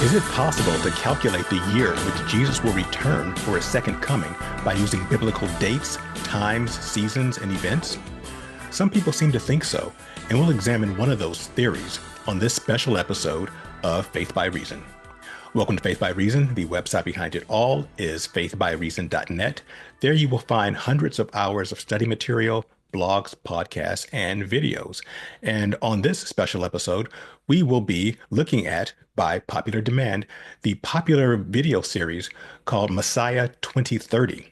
Is it possible to calculate the year in which Jesus will return for his second coming by using biblical dates, times, seasons, and events? Some people seem to think so, and we'll examine one of those theories on this special episode of Faith by Reason. Welcome to Faith by Reason. The website behind it all is faithbyreason.net. There you will find hundreds of hours of study material, blogs, podcasts, and videos. And on this special episode, we will be looking at, by popular demand, the popular video series called Messiah 2030.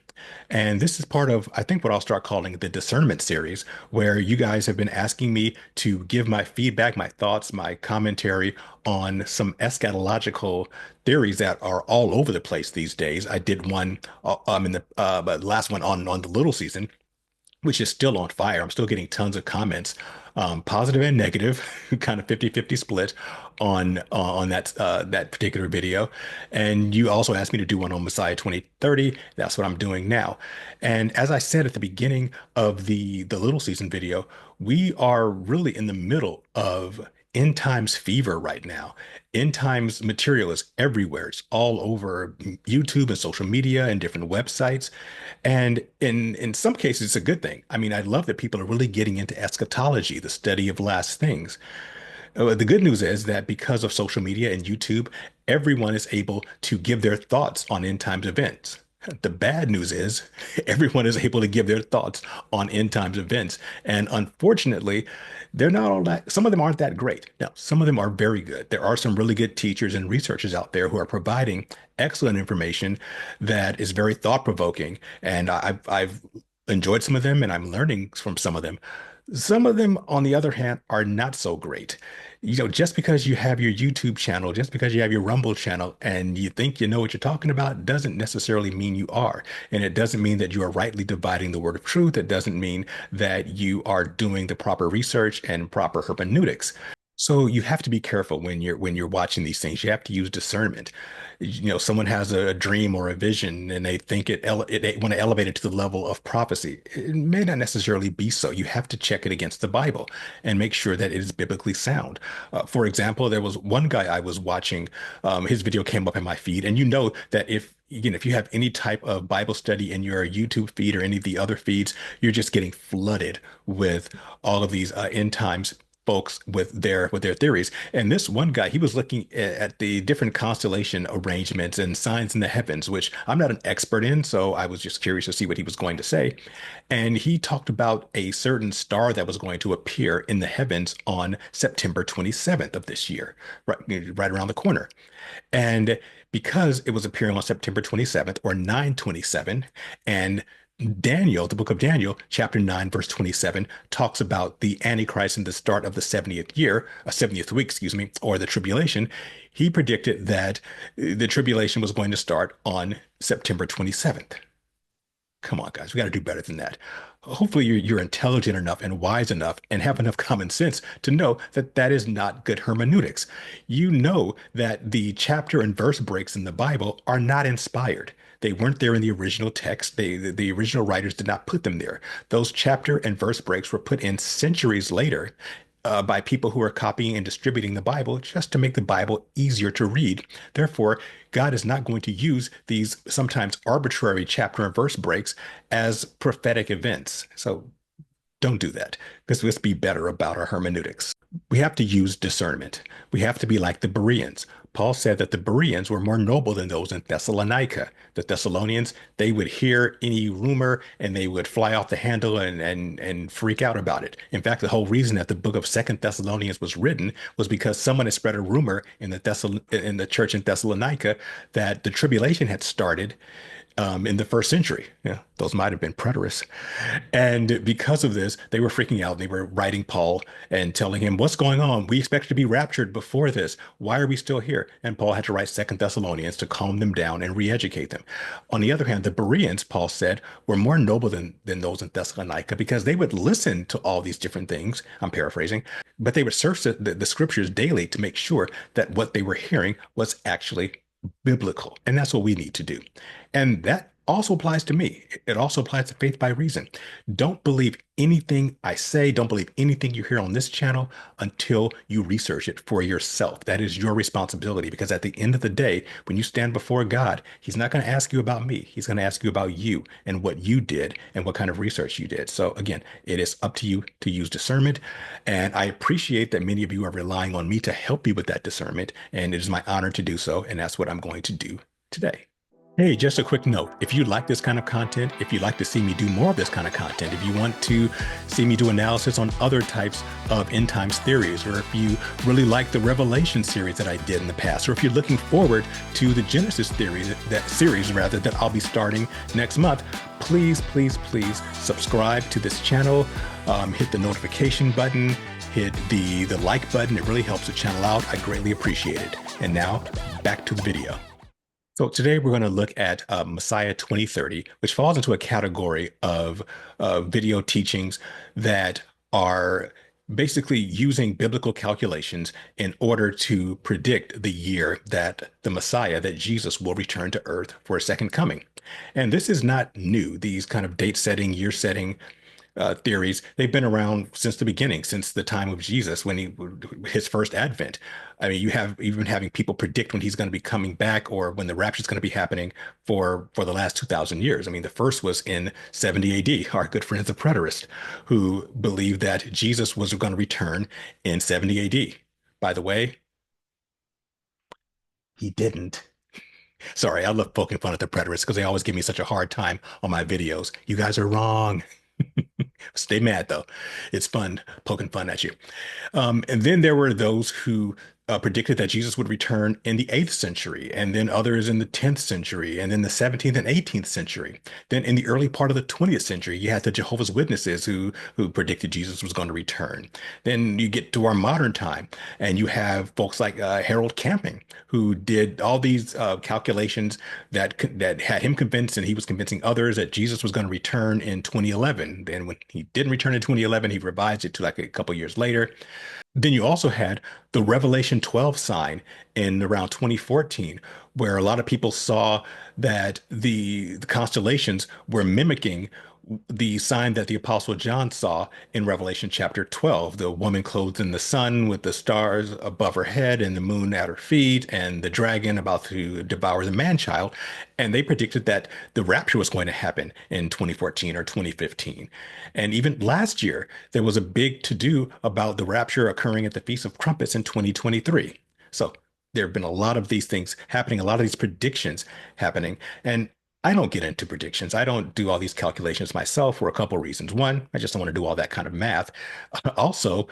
And this is part of, I think, what I'll start calling the discernment series, where you guys have been asking me to give my feedback, my thoughts, my commentary on some eschatological theories that are all over the place these days. I did one in the last one on the little season, which is still on fire. I'm still getting tons of comments, positive and negative, kind of 50-50 split on that particular video. And you also asked me to do one on Messiah 2030. That's what I'm doing now. And as I said at the beginning of the little season video, we are really in the middle of end times fever right now. End times material is everywhere. It's all over YouTube and social media and different websites. And in some cases, it's a good thing. I mean, I love that people are really getting into eschatology, the study of last things. The good news is that because of social media and YouTube, everyone is able to give their thoughts on end times events. The bad news is everyone is able to give their thoughts on end times events. And unfortunately, they're not all that, some of them aren't that great. Now, some of them are very good. There are some really good teachers and researchers out there who are providing excellent information that is very thought-provoking. And I've enjoyed some of them and I'm learning from some of them. Some of them, on the other hand, are not so great. Just because you have your YouTube channel, just because you have your Rumble channel, and you think you know what you're talking about, doesn't necessarily mean you are. And it doesn't mean that you are rightly dividing the word of truth. It doesn't mean that you are doing the proper research and proper hermeneutics. So you have to be careful when you're watching these things. You have to use discernment. Someone has a dream or a vision and they think they want to elevate it to the level of prophecy. It may not necessarily be so. You have to check it against the Bible and make sure that it is biblically sound. For example, there was one guy I was watching, his video came up in my feed, and you know that if you have any type of Bible study in your YouTube feed or any of the other feeds, you're just getting flooded with all of these end times folks with their theories. And this one guy, he was looking at the different constellation arrangements and signs in the heavens, which I'm not an expert in, so I was just curious to see what he was going to say. And he talked about a certain star that was going to appear in the heavens on September 27th of this year, right around the corner. And because it was appearing on September 27th or 9/27, and Daniel, the book of Daniel, chapter 9, verse 27, talks about the Antichrist in the start of the 70th year, 70th week, excuse me, or the tribulation. He predicted that the tribulation was going to start on September 27th. Come on, guys, we got to do better than that. Hopefully, you're intelligent enough and wise enough and have enough common sense to know that that is not good hermeneutics. You know that the chapter and verse breaks in the Bible are not inspired. They weren't there in the original text. The original writers did not put them there. Those chapter and verse breaks were put in centuries later by people who are copying and distributing the Bible just to make the Bible easier to read. Therefore, God is not going to use these sometimes arbitrary chapter and verse breaks as prophetic events. So don't do that, because let's be better about our hermeneutics. We have to use discernment. We have to be like the Bereans. Paul said that the Bereans were more noble than those in Thessalonica. The Thessalonians, they would hear any rumor and they would fly off the handle and freak out about it. In fact, the whole reason that the book of Second Thessalonians was written was because someone had spread a rumor in the church in Thessalonica that the tribulation had started in the first century. Yeah, those might have been preterists. And because of this, they were freaking out. They were writing Paul and telling him, what's going on? We expect to be raptured before this. Why are we still here? And Paul had to write Second Thessalonians to calm them down and re-educate them. On the other hand, the Bereans, Paul said, were more noble than those in Thessalonica because they would listen to all these different things. I'm paraphrasing, but they would search the scriptures daily to make sure that what they were hearing was actually biblical. And that's what we need to do. And that also applies to me. It also applies to faith by reason. Don't believe anything I say. Don't believe anything you hear on this channel until you research it for yourself. That is your responsibility because at the end of the day, when you stand before God, He's not going to ask you about me. He's going to ask you about you and what you did and what kind of research you did. So again, it is up to you to use discernment. And I appreciate that many of you are relying on me to help you with that discernment. And it is my honor to do so. And that's what I'm going to do today. Hey, just a quick note. If you like this kind of content, if you'd like to see me do more of this kind of content, if you want to see me do analysis on other types of end times theories, or if you really like the Revelation series that I did in the past, or if you're looking forward to the Genesis theory, that series rather, that I'll be starting next month, please, please, please subscribe to this channel, hit the notification button, hit the like button. It really helps the channel out. I greatly appreciate it. And now back to the video. So today we're going to look at Messiah 2030, which falls into a category of video teachings that are basically using biblical calculations in order to predict the year that the Messiah, that Jesus will return to earth for a second coming. And this is not new. These kind of date setting, year setting theories, they've been around since the beginning, since the time of Jesus, when his first advent. I mean, you have even having people predict when he's going to be coming back or when the rapture is going to be happening for the last 2,000 years. I mean, the first was in 70 AD. Our good friends, the preterists, who believed that Jesus was going to return in 70 AD. By the way, he didn't. Sorry, I love poking fun at the preterists because they always give me such a hard time on my videos. You guys are wrong. Stay mad though. It's fun poking fun at you. And then there were those who predicted that Jesus would return in the 8th century, and then others in the 10th century, and then the 17th and 18th century. Then in the early part of the 20th century, you had the Jehovah's Witnesses who predicted Jesus was going to return. Then you get to our modern time, and you have folks like Harold Camping, who did all these calculations that had him convinced, and he was convincing others that Jesus was going to return in 2011. Then when he didn't return in 2011, he revised it to like a couple years later. Then you also had the Revelation 12 sign in around 2014, where a lot of people saw that the constellations were mimicking the sign that the Apostle John saw in Revelation chapter 12, the woman clothed in the sun with the stars above her head and the moon at her feet, and the dragon about to devour the man child. And they predicted that the rapture was going to happen in 2014 or 2015. And even last year, there was a big to-do about the rapture occurring at the Feast of Trumpets in 2023. So there have been a lot of these things happening, a lot of these predictions happening. And I don't get into predictions. I don't do all these calculations myself for a couple of reasons. One, I just don't want to do all that kind of math. Also,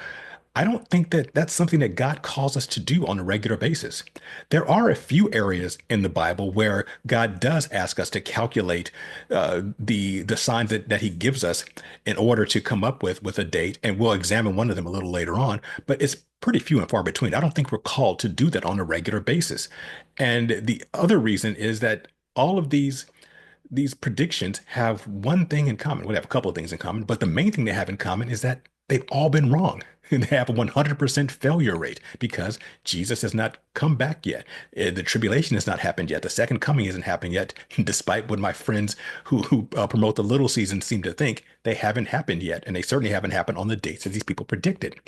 I don't think that that's something that God calls us to do on a regular basis. There are a few areas in the Bible where God does ask us to calculate the signs that He gives us in order to come up with a date, and we'll examine one of them a little later on. But it's pretty few and far between. I don't think we're called to do that on a regular basis. And the other reason is that all of these predictions have one thing in common. Well, they have a couple of things in common, but the main thing they have in common is that they've all been wrong. They have a 100% failure rate because Jesus has not come back yet. The tribulation has not happened yet. The second coming hasn't happened yet, despite what my friends who promote the little season seem to think. They haven't happened yet, and they certainly haven't happened on the dates that these people predicted.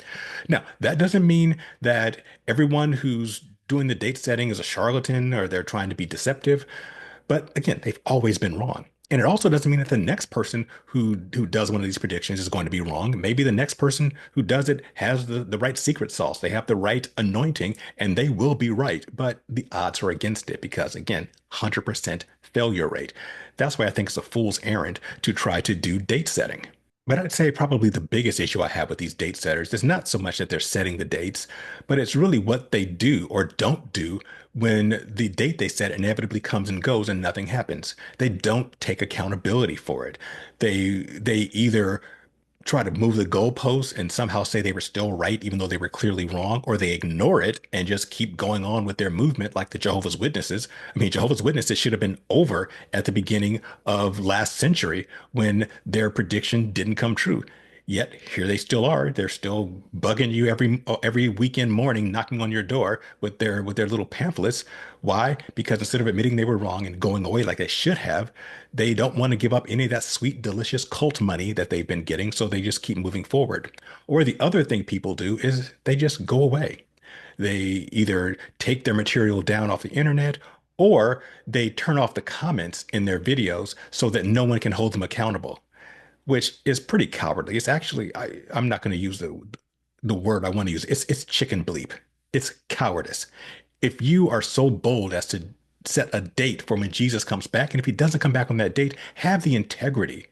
Now, that doesn't mean that everyone who's doing the date setting is a charlatan or they're trying to be deceptive. But again, they've always been wrong. And it also doesn't mean that the next person who does one of these predictions is going to be wrong. Maybe the next person who does it has the right secret sauce. They have the right anointing and they will be right. But the odds are against it because, again, 100% failure rate. That's why I think it's a fool's errand to try to do date setting. But I'd say probably the biggest issue I have with these date setters is not so much that they're setting the dates, but it's really what they do or don't do when the date they set inevitably comes and goes and nothing happens. They don't take accountability for it. They either try to move the goalposts and somehow say they were still right, even though they were clearly wrong, or they ignore it and just keep going on with their movement like the Jehovah's Witnesses. I mean, Jehovah's Witnesses should have been over at the beginning of last century when their prediction didn't come true. Yet here they still are. They're still bugging you every weekend morning, knocking on your door with their little pamphlets. Why? Because instead of admitting they were wrong and going away like they should have, they don't want to give up any of that sweet, delicious cult money that they've been getting, so they just keep moving forward. Or the other thing people do is they just go away. They either take their material down off the internet or they turn off the comments in their videos so that no one can hold them accountable, which is pretty cowardly. It's actually, I'm not going to use the word I want to use. It's chicken bleep. It's cowardice. If you are so bold as to set a date for when Jesus comes back, and if he doesn't come back on that date, have the integrity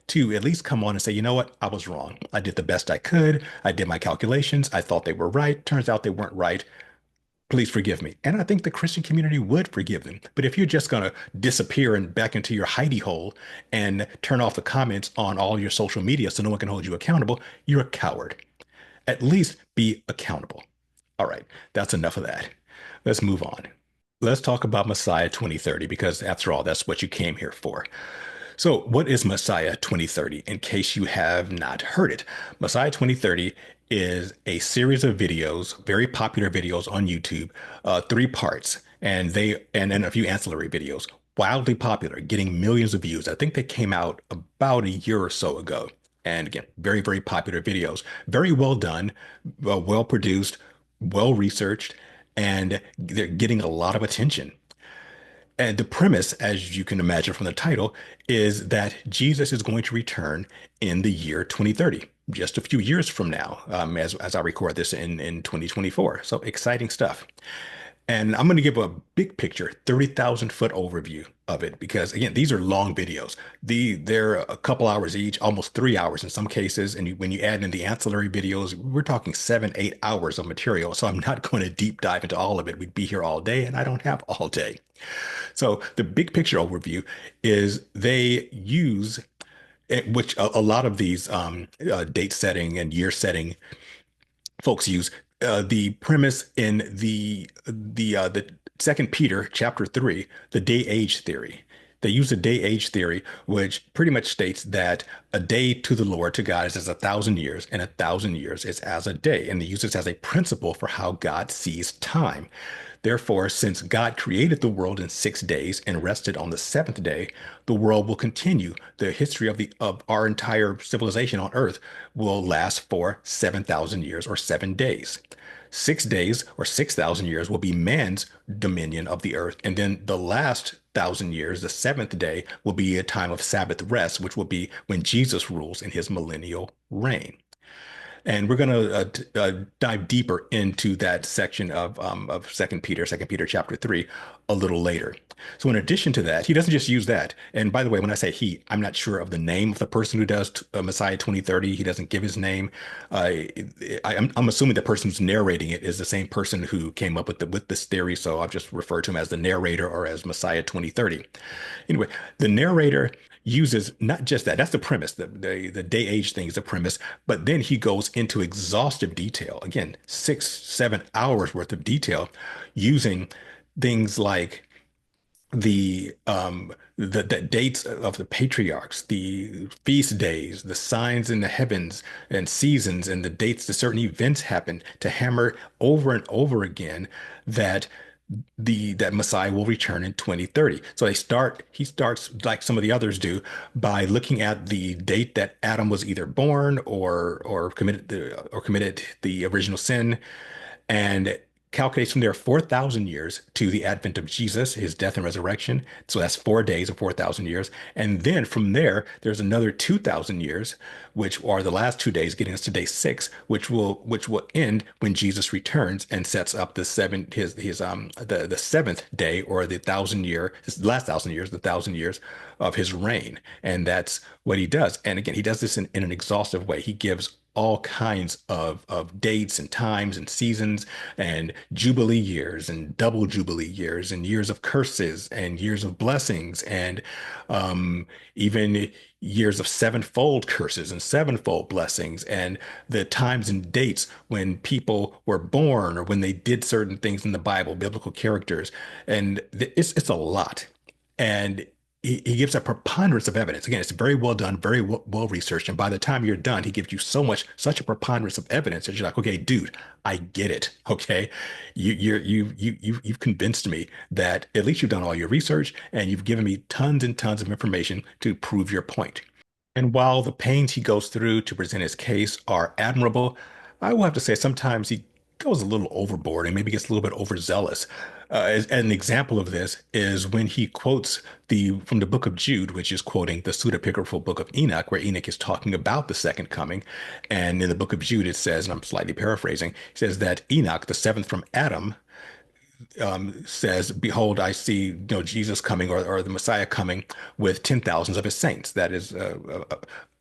to at least come on and say, you know what, I was wrong. I did the best I could. I did my calculations. I thought they were right. Turns out they weren't right. Please forgive me. And I think the Christian community would forgive them. But if you're just going to disappear and back into your hidey hole and turn off the comments on all your social media so no one can hold you accountable, you're a coward. At least be accountable. All right, that's enough of that. Let's move on. Let's talk about Messiah 2030 because, after all, that's what you came here for. So, what is Messiah 2030? In case you have not heard it, Messiah 2030 is a series of videos, very popular videos on YouTube, three parts, and a few ancillary videos, wildly popular, getting millions of views. I think they came out about a year or so ago. And again, very, very popular videos, very well done, well produced, well researched, and they're getting a lot of attention. And the premise, as you can imagine from the title, is that Jesus is going to return in the year 2030, just a few years from now, as I record this in 2024. So exciting stuff. And I'm going to give a big picture, 30,000 foot overview of it, because again, these are long videos. They're a couple hours each, almost 3 hours in some cases. And when you add in the ancillary videos, we're talking 7, 8 hours of material. So I'm not going to deep dive into all of it. We'd be here all day, and I don't have all day. So the big picture overview is they use which a lot of these date setting and year setting folks use the premise in the Second Peter chapter 3, the day age theory. They use the day age theory, which pretty much states that a day to the Lord, to God, is as 1,000 years, and 1,000 years is as a day. And they use this as a principle for how God sees time. Therefore, since God created the world in 6 days and rested on the seventh day, the world will continue. The history of our entire civilization on Earth will last for 7,000 years or 7 days. 6 days or 6,000 years will be man's dominion of the earth. And then the last 1,000 years, the seventh day, will be a time of Sabbath rest, which will be when Jesus rules in his millennial reign. And we're going to dive deeper into that section of Second Peter chapter 3 a little later. So in addition to that, he doesn't just use that. And by the way, when I say he, I'm not sure of the name of the person who does Messiah 2030. He doesn't give his name. I'm assuming the person who's narrating it is the same person who came up with this theory. So I'll just refer to him as the narrator or as Messiah 2030. Anyway, the narrator uses not just that, that's the premise. The day age thing is the premise, but then he goes into exhaustive detail. Again, 6, 7 hours worth of detail using things like the dates of the patriarchs, the feast days, the signs in the heavens and seasons, and the dates that certain events happen to hammer over and over again that that Messiah will return in 2030. So he starts like some of the others do by looking at the date that Adam was either born or committed the original sin, and calculates from there 4,000 years to the advent of Jesus, his death and resurrection. So that's 4 days of 4,000 years. And then from there, there's another 2,000 years, which are the last 2 days, getting us to day 6, which will end when Jesus returns and sets up the seventh day, or the 1,000 year, his last 1,000 years, the 1,000 years of his reign. And that's what he does. And again, he does this in an exhaustive way. He gives all kinds of dates and times and seasons and jubilee years and double jubilee years and years of curses and years of blessings and even years of sevenfold curses and sevenfold blessings and the times and dates when people were born or when they did certain things in the Bible, biblical characters. And it's a lot. And he gives a preponderance of evidence. Again, it's very well done, very well researched. And by the time you're done, he gives you such a preponderance of evidence that you're like, okay, dude, I get it. Okay, you've convinced me that at least you've done all your research and you've given me tons and tons of information to prove your point. And while the pains he goes through to present his case are admirable, I will have to say sometimes he goes a little overboard and maybe gets a little bit overzealous. An example of this is when he quotes the from the book of Jude, which is quoting the pseudepigraphal book of Enoch, where Enoch is talking about the second coming. And in the book of Jude, it says, and I'm slightly paraphrasing, it says that Enoch, the seventh from Adam, says, "Behold, I see, Jesus coming, or the Messiah coming with 10 thousands of his saints." That is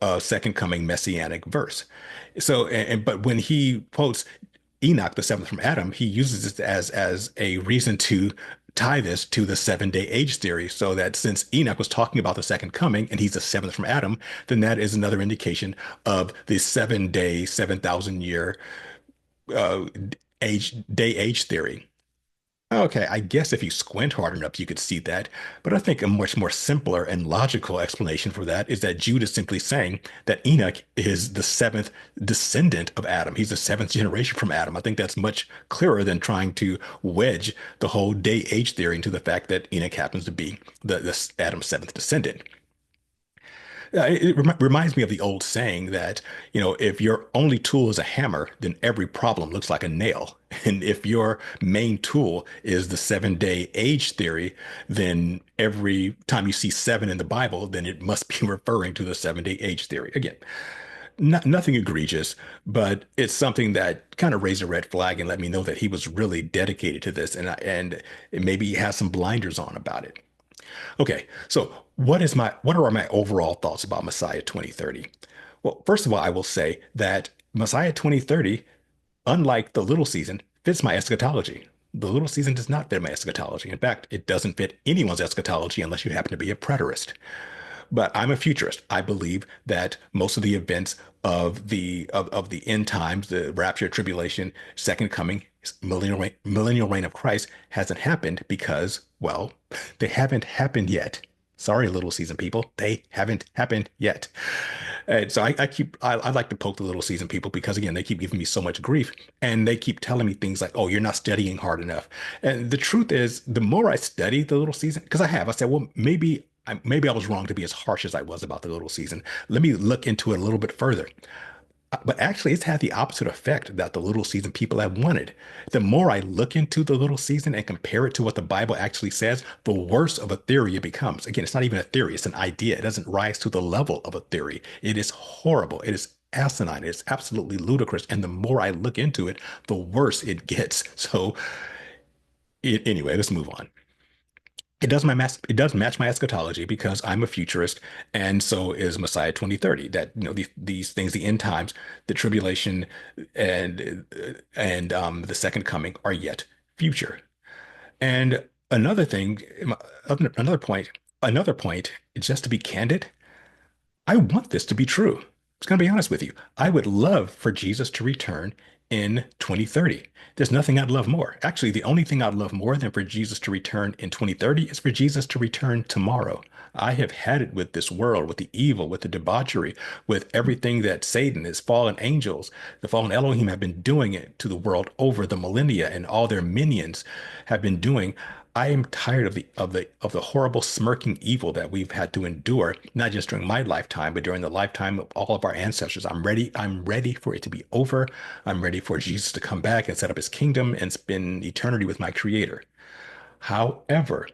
a second coming messianic verse. So, but when he quotes Enoch, the seventh from Adam, he uses it as a reason to tie this to the 7 day age theory, so that since Enoch was talking about the second coming and he's the seventh from Adam, then that is another indication of the 7 day, 7,000 year uh, age theory. Okay, I guess if you squint hard enough, you could see that. But I think a much more simpler and logical explanation for that is that Jude is simply saying that Enoch is the seventh descendant of Adam. He's the seventh generation from Adam. I think that's much clearer than trying to wedge the whole day age theory into the fact that Enoch happens to be the Adam's seventh descendant. It reminds me of the old saying that, if your only tool is a hammer, then every problem looks like a nail. And if your main tool is the 7 day age theory, then every time you see seven in the Bible, then it must be referring to the 7 day age theory. Again, nothing egregious, but it's something that kind of raised a red flag and let me know that he was really dedicated to this, and maybe he has some blinders on about it. Okay, so what are my overall thoughts about Messiah 2030? Well, first of all, I will say that Messiah 2030, unlike the little season, fits my eschatology. The little season does not fit my eschatology. In fact, it doesn't fit anyone's eschatology unless you happen to be a preterist. But I'm a futurist. I believe that most of the events of the end times, the rapture, tribulation, second coming, millennial reign of Christ hasn't happened because, well, they haven't happened yet. Sorry, little season people, they haven't happened yet. And so I like to poke the little season people because again, they keep giving me so much grief and they keep telling me things like, "Oh, you're not studying hard enough." And the truth is, the more I study the little season, because I said, well, maybe I was wrong to be as harsh as I was about the little season. Let me look into it a little bit further. But actually, it's had the opposite effect that the little season people have wanted. The more I look into the little season and compare it to what the Bible actually says, the worse of a theory it becomes. Again, it's not even a theory, it's an idea. It doesn't rise to the level of a theory. It is horrible. It is asinine. It's absolutely ludicrous. And the more I look into it, the worse it gets. So, anyway, let's move on. It does match my eschatology because I'm a futurist, and so is Messiah 2030. That these things, the end times, the tribulation, and the second coming are yet future. And another thing, another point, just to be candid, I want this to be true. I was going to be honest with you. I would love for Jesus to return in 2030. There's nothing I'd love more. Actually, the only thing I'd love more than for Jesus to return in 2030 is for Jesus to return tomorrow. I have had it with this world, with the evil, with the debauchery, with everything that Satan, his fallen angels, the fallen Elohim have been doing it to the world over the millennia, and all their minions have been doing. I am tired of the horrible smirking evil that we've had to endure, not just during my lifetime, but during the lifetime of all of our ancestors. I'm ready for it to be over. I'm ready for Jesus to come back and set up his kingdom and spend eternity with my creator. However,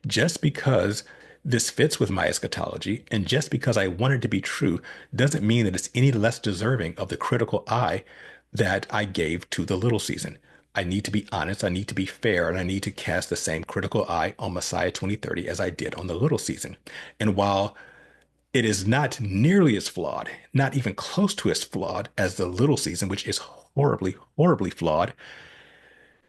just because this fits with my eschatology and just because I want it to be true doesn't mean that it's any less deserving of the critical eye that I gave to the little season. I need to be honest, I need to be fair, and I need to cast the same critical eye on Messiah 2030 as I did on the little season. And while it is not nearly as flawed, not even close to as flawed as the little season, which is horribly, horribly flawed,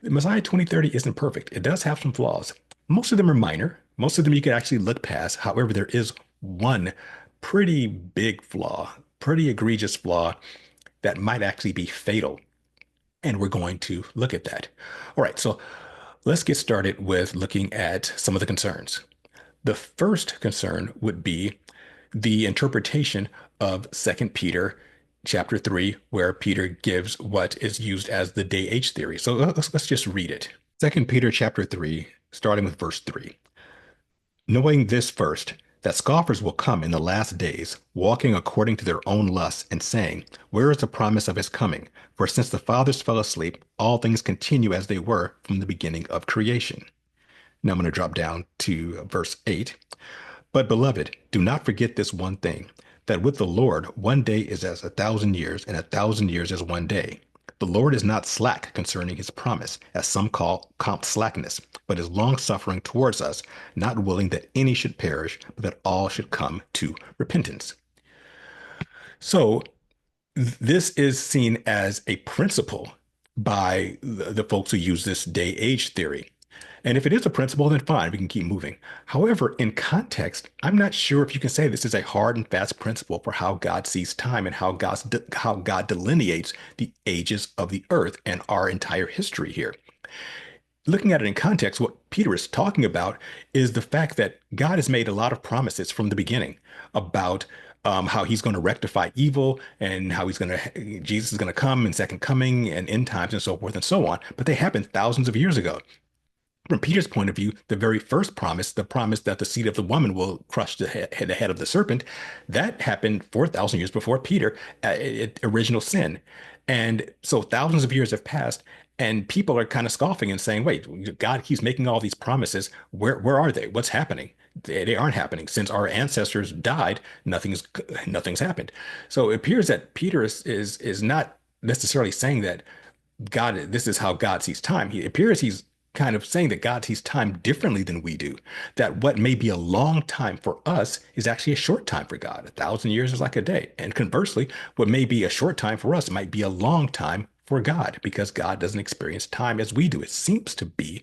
Messiah 2030 isn't perfect. It does have some flaws. Most of them are minor. Most of them you can actually look past. However, there is one pretty big flaw, pretty egregious flaw that might actually be fatal. And we're going to look at that. All right, so let's get started with looking at some of the concerns. The first concern would be the interpretation of Second Peter chapter 3, where Peter gives what is used as the day age theory. So let's just read it. Second Peter chapter 3, starting with verse 3. Knowing this first, that scoffers will come in the last days, walking according to their own lusts, and saying, where is the promise of his coming? For since the fathers fell asleep, all things continue as they were from the beginning of creation. Now I'm going to drop down to verse 8. But beloved, do not forget this one thing, that with the Lord 1 day is as 1,000 years, and 1,000 years as 1 day. The Lord is not slack concerning his promise, as some count slackness, but is longsuffering towards us, not willing that any should perish, but that all should come to repentance. So this is seen as a principle by the folks who use this day age theory. And if it is a principle, then fine, we can keep moving. However, in context, I'm not sure if you can say this is a hard and fast principle for how God sees time and how God delineates the ages of the earth and our entire history here. Looking at it in context, what Peter is talking about is the fact that God has made a lot of promises from the beginning about how he's going to rectify evil and how Jesus is going to come in second coming and end times and so forth and so on. But they happened thousands of years ago. From Peter's point of view, the very first promise, the promise that the seed of the woman will crush the head of the serpent, that happened 4,000 years before Peter, original sin. And so thousands of years have passed, and people are kind of scoffing and saying, wait, God keeps making all these promises. Where are they? What's happening? They aren't happening. Since our ancestors died, nothing's happened. So it appears that Peter is not necessarily saying that this is how God sees time. He appears he's kind of saying that God sees time differently than we do. That what may be a long time for us is actually a short time for God. 1,000 years is like a day. And conversely, what may be a short time for us might be a long time for God because God doesn't experience time as we do. It seems to be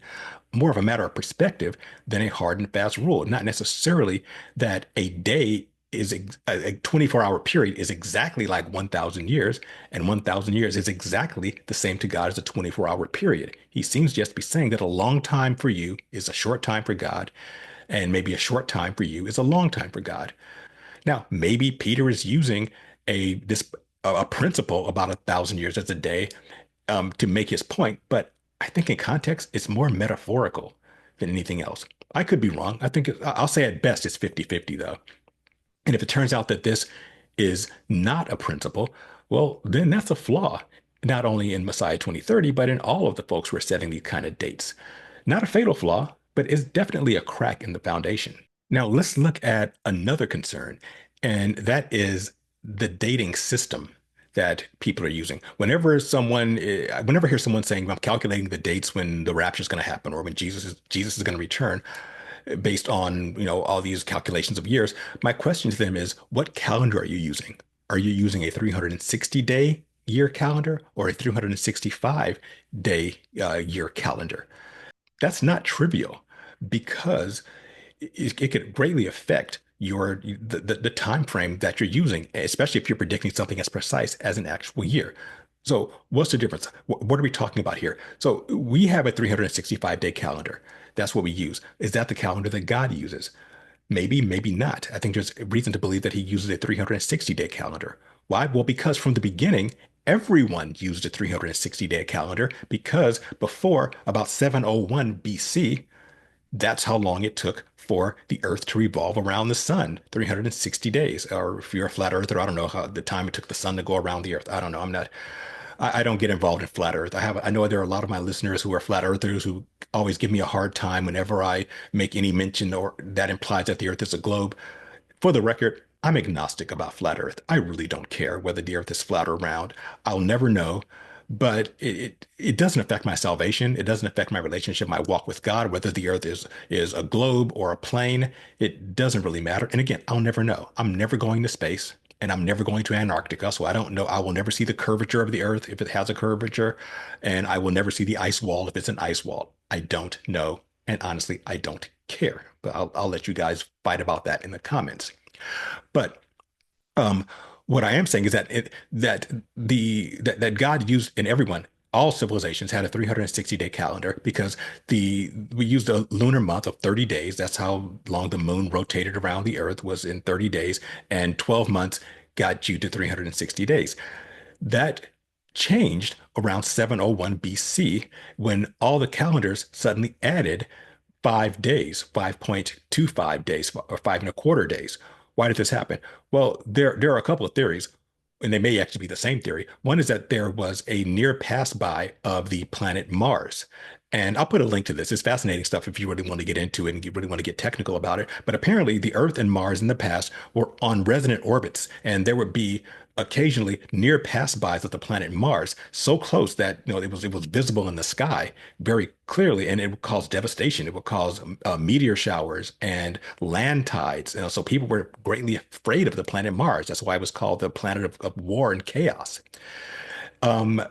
more of a matter of perspective than a hard and fast rule. Not necessarily that a day is a 24-hour period is exactly like 1,000 years, and 1,000 years is exactly the same to God as a 24-hour period. He seems just to be saying that a long time for you is a short time for God, and maybe a short time for you is a long time for God. Now, maybe Peter is using a principle about 1,000 years as a day to make his point, but I think in context, it's more metaphorical than anything else. I could be wrong. I'll say at best it's 50-50 though. And if it turns out that this is not a principle, well, then that's a flaw, not only in Messiah 2030, but in all of the folks who are setting these kind of dates. Not a fatal flaw, but it's definitely a crack in the foundation. Now, let's look at another concern, and that is the dating system that people are using. Whenever I hear someone saying, I'm calculating the dates when the rapture is going to happen or when Jesus is going to return, based on, all these calculations of years. My question to them is, what calendar are you using? Are you using a 360-day year calendar or a 365-day year calendar? That's not trivial because it could greatly affect the time frame that you're using, especially if you're predicting something as precise as an actual year. So what's the difference? What are we talking about here? So we have a 365-day calendar. That's what we use. Is that the calendar that God uses? Maybe, maybe not. I think there's reason to believe that he uses a 360-day calendar. Why? Well, because from the beginning, everyone used a 360-day calendar because before about 701 BC, that's how long it took for the Earth to revolve around the sun, 360 days. Or if you're a flat earther, I don't know how the time it took the sun to go around the Earth. I don't know. I don't get involved in flat Earth. I know there are a lot of my listeners who are flat earthers who always give me a hard time whenever I make any mention or that implies that the Earth is a globe. For the record, I'm agnostic about flat Earth. I really don't care whether the Earth is flat or round. I'll never know. But it doesn't affect my salvation. It doesn't affect my relationship, my walk with God, whether the earth is a globe or a plane. It doesn't really matter. And again, I'll never know. I'm never going to space and I'm never going to Antarctica. So I don't know. I will never see the curvature of the earth if it has a curvature, and I will never see the ice wall if it's an ice wall. I don't know. And honestly, I don't care. But I'll let you guys fight about that in the comments. But um, what I am saying is that that God used in everyone all civilizations had a 360-day calendar because we used a lunar month of 30 days. That's how long the moon rotated around the earth was in 30 days, and 12 months got you to 360 days. That changed around 701 BC when all the calendars suddenly added 5 days, 5.25 days, or 5.25 days. Why did this happen? Well, there are a couple of theories, and they may actually be the same theory. One is that there was a near pass by of the planet Mars. And I'll put a link to this. It's fascinating stuff if you really want to get into it and you really want to get technical about it. But apparently, the Earth and Mars in the past were on resonant orbits, and there would be occasionally near pass-bys of the planet Mars, so close that it was visible in the sky very clearly, and it would cause devastation. It would cause meteor showers and land tides. So people were greatly afraid of the planet Mars. That's why it was called the planet of war and chaos. Um,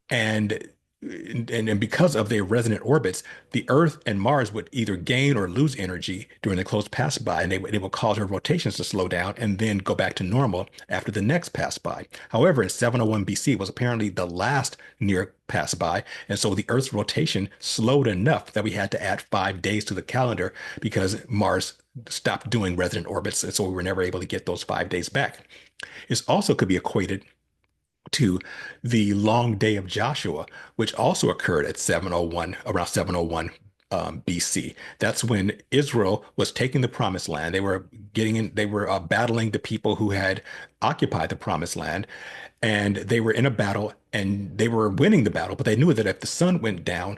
and and because of their resonant orbits, the Earth and Mars would either gain or lose energy during the close pass by, and it would cause their rotations to slow down and then go back to normal after the next pass by. However, in 701 BC was apparently the last near pass by, and so the Earth's rotation slowed enough that we had to add 5 days to the calendar because Mars stopped doing resonant orbits, and so we were never able to get those 5 days back. It also could be equated to the long day of Joshua, which also occurred at 701, around 701 BC. That's when Israel was taking the promised land. They were getting in, they were battling the people who had occupied the promised land, and they were in a battle and they were winning the battle, but they knew that if the sun went down,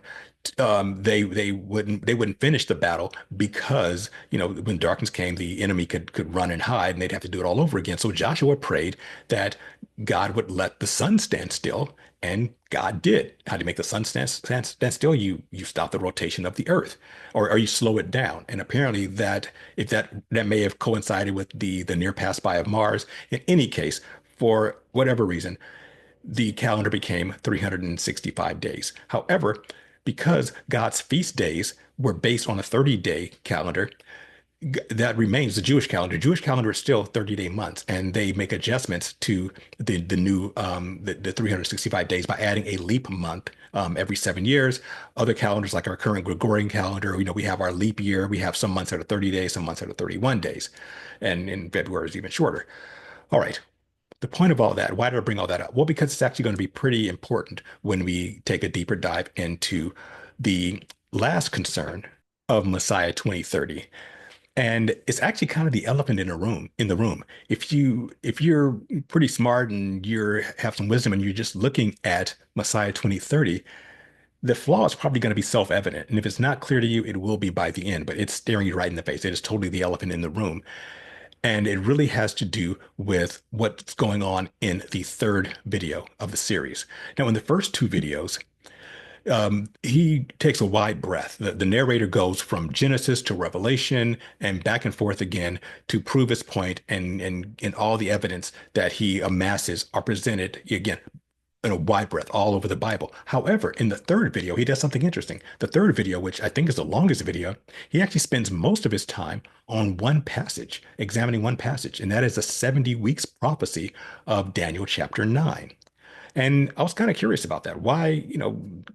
they wouldn't finish the battle because when darkness came, the enemy could run and hide, and they'd have to do it all over again. So Joshua prayed that God would let the sun stand still, and God did. How do you make the sun stand still? You stop the rotation of the earth, or you slow it down. And apparently that if that may have coincided with the near pass by of Mars. In any case, for whatever reason, the calendar became 365 days. However, because God's feast days were based on a 30-day calendar, that remains the Jewish calendar. Jewish calendar is still 30-day months, and they make adjustments to the new the 365 days by adding a leap month every 7 years. Other calendars, like our current Gregorian calendar, we have our leap year. We have some months that are 30 days, some months that are 31 days, and in February is even shorter. All right. The point of all that, why did I bring all that up? Well, because it's actually going to be pretty important when we take a deeper dive into the last concern of Messiah 2030. And it's actually kind of the elephant in the room. If you're pretty smart and you have some wisdom and you're just looking at Messiah 2030, the flaw is probably going to be self-evident. And if it's not clear to you, it will be by the end, but it's staring you right in the face. It is totally the elephant in the room. And it really has to do with what's going on in the third video of the series. Now, in the first two videos, he takes a wide breath. The narrator goes from Genesis to Revelation and back and forth again to prove his point, and all the evidence that he amasses are presented again in a wide breadth all over the Bible. However, in the third video, he does something interesting. The third video, which I think is the longest video, he actually spends most of his time on one passage, examining one passage, and that is the 70 weeks prophecy of Daniel chapter 9. And I was kind of curious about that. Why,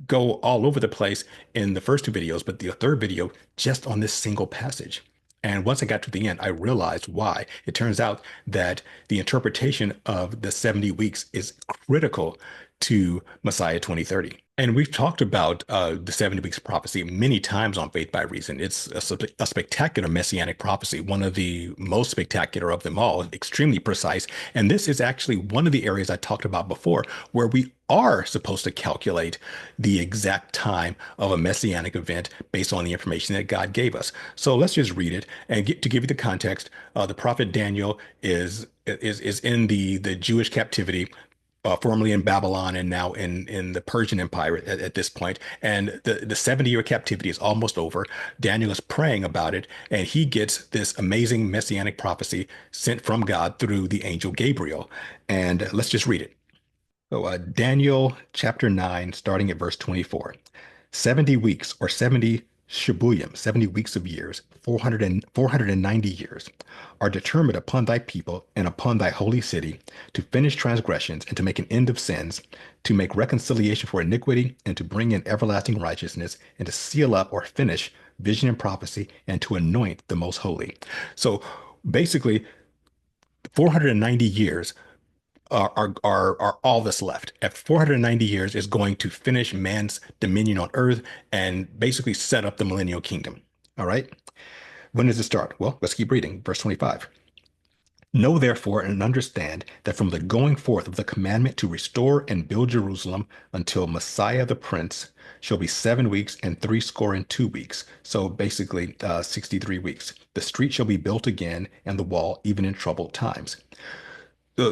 go all over the place in the first two videos, but the third video just on this single passage? And once I got to the end, I realized why. It turns out that the interpretation of the 70 weeks is critical to Messiah 2030. And we've talked about the 70 weeks prophecy many times on Faith by Reason. It's a spectacular messianic prophecy, one of the most spectacular of them all, extremely precise. And this is actually one of the areas I talked about before, where we are supposed to calculate the exact time of a messianic event based on the information that God gave us. So let's just read it and to give you the context. The prophet Daniel is in the Jewish captivity, formerly in Babylon and now in the Persian Empire at this point. And the 70-year captivity is almost over. Daniel is praying about it, and he gets this amazing messianic prophecy sent from God through the angel Gabriel. And let's just read it. So Daniel chapter 9, starting at verse 24. 70 weeks or 70 Shibuyim, 70 weeks of years, 490 years, are determined upon thy people and upon thy holy city to finish transgressions and to make an end of sins, to make reconciliation for iniquity and to bring in everlasting righteousness and to seal up or finish vision and prophecy and to anoint the most holy. So basically, 490 years are all that's left. After 490 years is going to finish man's dominion on earth and basically set up the millennial kingdom. All right. When does it start? Well, let's keep reading. Verse 25. Know therefore and understand that from the going forth of the commandment to restore and build Jerusalem until Messiah the Prince shall be 7 weeks and threescore and 2 weeks. So basically, 63 weeks. The street shall be built again and the wall even in troubled times.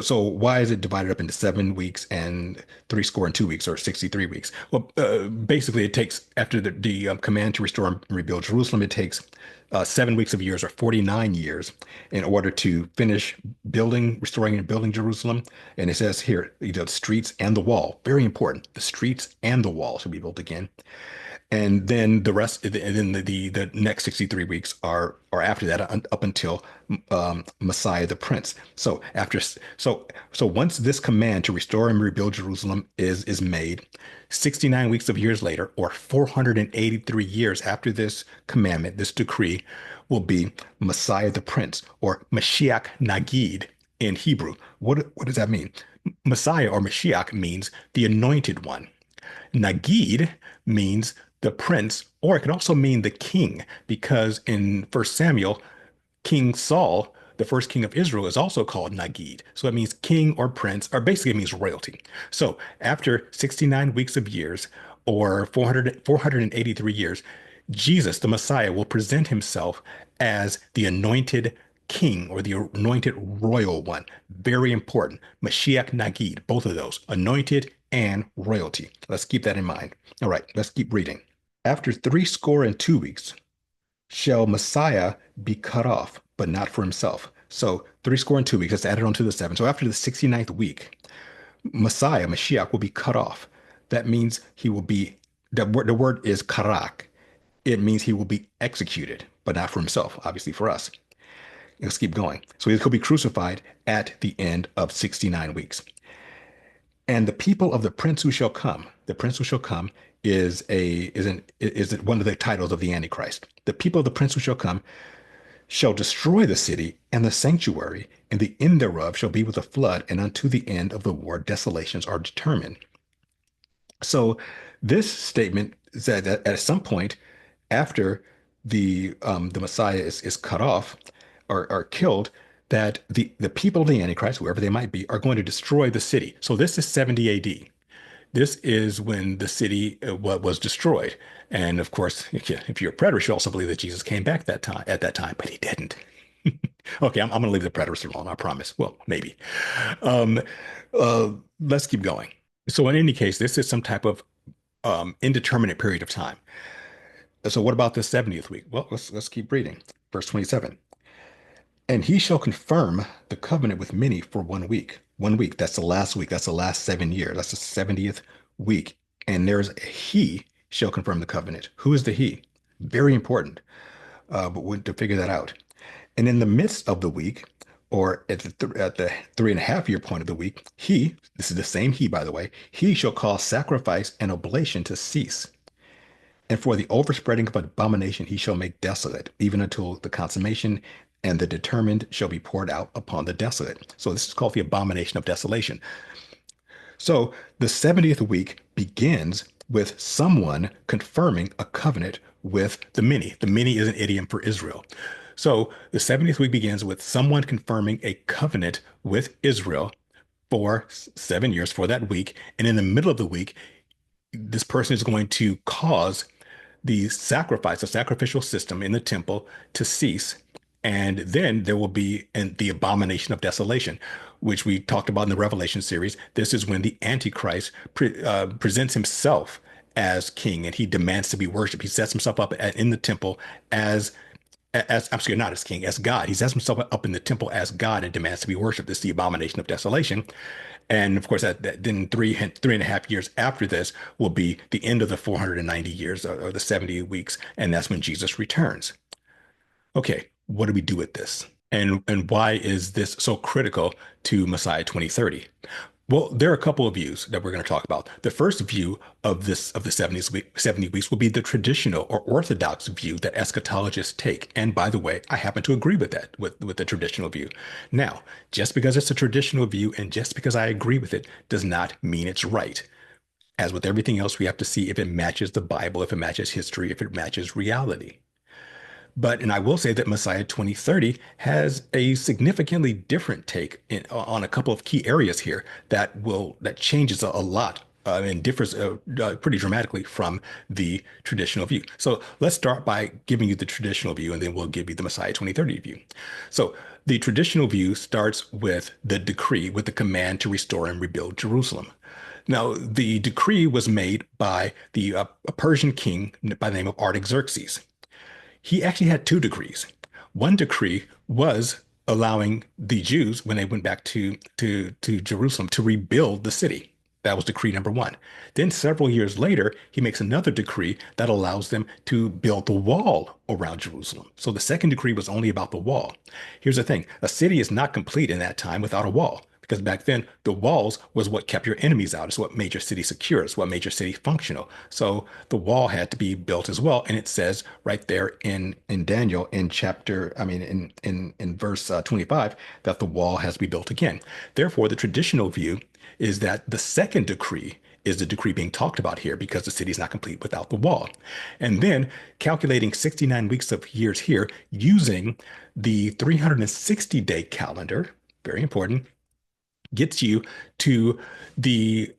So why is it divided up into 7 weeks and threescore and 2 weeks, or 63 weeks? Well, basically, it takes after the command to restore and rebuild Jerusalem, it takes 7 weeks of years, or 49 years, in order to finish building, restoring, and building Jerusalem. And it says here, the streets and the wall, very important. The streets and the wall should be built again. And then the rest, and then the next 63 weeks are after that, up until Messiah the Prince. So once this command to restore and rebuild Jerusalem is made, 69 weeks of years later, or 483 years after this commandment, this decree, will be Messiah the Prince, or Mashiach Nagid in Hebrew. What does that mean? Messiah, or Mashiach, means the anointed one. Nagid means the prince, or it could also mean the king, because in First Samuel, King Saul, the first king of Israel, is also called Nagid. So it means king or prince, or basically it means royalty. So after 69 weeks of years, or 483 years, Jesus, the Messiah, will present himself as the anointed king, or the anointed royal one. Very important. Mashiach Nagid, both of those, anointed and royalty. Let's keep that in mind. All right, let's keep reading. After threescore and 2 weeks shall Messiah be cut off, but not for himself. So threescore and 2 weeks, that's added on to the seven. So after the 69th week, Messiah, Mashiach, will be cut off. That means he will be, the word is karak. It means he will be executed, but not for himself, obviously for us. Let's keep going. So he'll be crucified at the end of 69 weeks. And the people of the prince who shall come, the prince who shall come is one of the titles of the Antichrist. The people of the prince who shall come shall destroy the city and the sanctuary, and the end thereof shall be with a flood, and unto the end of the war desolations are determined. So this statement said that at some point after the Messiah is cut off, or killed, that the people of the Antichrist, whoever they might be, are going to destroy the city. So this is 70 AD. This is when the city was destroyed. And of course, if you're a preterist, you also believe that Jesus came back at that time, but he didn't. Okay, I'm going to leave the preterist alone, I promise. Well, maybe. Um, let's keep going. So in any case, this is some type of indeterminate period of time. So what about the 70th week? Well, let's keep reading. Verse 27. And he shall confirm the covenant with many for 1 week. 1 week, that's the last week. That's the last 7 years. That's the 70th week. And there's a he shall confirm the covenant. Who is the he? Very important, but we to figure that out. And in the midst of the week, or at the 3.5 year point of the week, this is the same he, by the way, he shall cause sacrifice and oblation to cease. And for the overspreading of abomination he shall make desolate, even until the consummation, and the determined shall be poured out upon the desolate. So this is called the abomination of desolation. So the 70th week begins with someone confirming a covenant with the many. The many is an idiom for Israel. So the 70th week begins with someone confirming a covenant with Israel for 7 years, for that week. And in the middle of the week, this person is going to cause the sacrifice, the sacrificial system in the temple, to cease. And then there will be the abomination of desolation, which we talked about in the Revelation series. This is when the Antichrist presents himself as king, and he demands to be worshipped. He sets himself up in the temple as as I'm sorry, not as king, as God. He sets himself up in the temple as God and demands to be worshipped. This is the abomination of desolation. And of course, then 3.5 years after this will be the end of the 490 years or the 70 weeks, and that's when Jesus returns. Okay, what do we do with this? And why is this so critical to Messiah 2030? Well, there are a couple of views that we're going to talk about. The first view of the 70 weeks will be the traditional or orthodox view that eschatologists take. And by the way, I happen to agree with that, with the traditional view. Now, just because it's a traditional view and just because I agree with it does not mean it's right. As with everything else, we have to see if it matches the Bible, if it matches history, if it matches reality. But, and I will say that Messiah 2030 has a significantly different take on a couple of key areas here that changes a lot and differs pretty dramatically from the traditional view. So let's start by giving you the traditional view, and then we'll give you the Messiah 2030 view. So the traditional view starts with the decree, with the command to restore and rebuild Jerusalem. Now, the decree was made by a Persian king by the name of Artaxerxes. He actually had two decrees. One decree was allowing the Jews, when they went back to Jerusalem, to rebuild the city. That was decree number one. Then several years later, he makes another decree that allows them to build the wall around Jerusalem. So the second decree was only about the wall. Here's the thing, a city is not complete in that time without a wall. Because back then, the walls was what kept your enemies out. It's what made your city secure. It's what made your city functional. So the wall had to be built as well. And it says right there in Daniel in chapter, I mean, in verse 25, that the wall has to be built again. Therefore, the traditional view is that the second decree is the decree being talked about here because the city is not complete without the wall. And then calculating 69 weeks of years here using the 360-day calendar, very important, gets you to the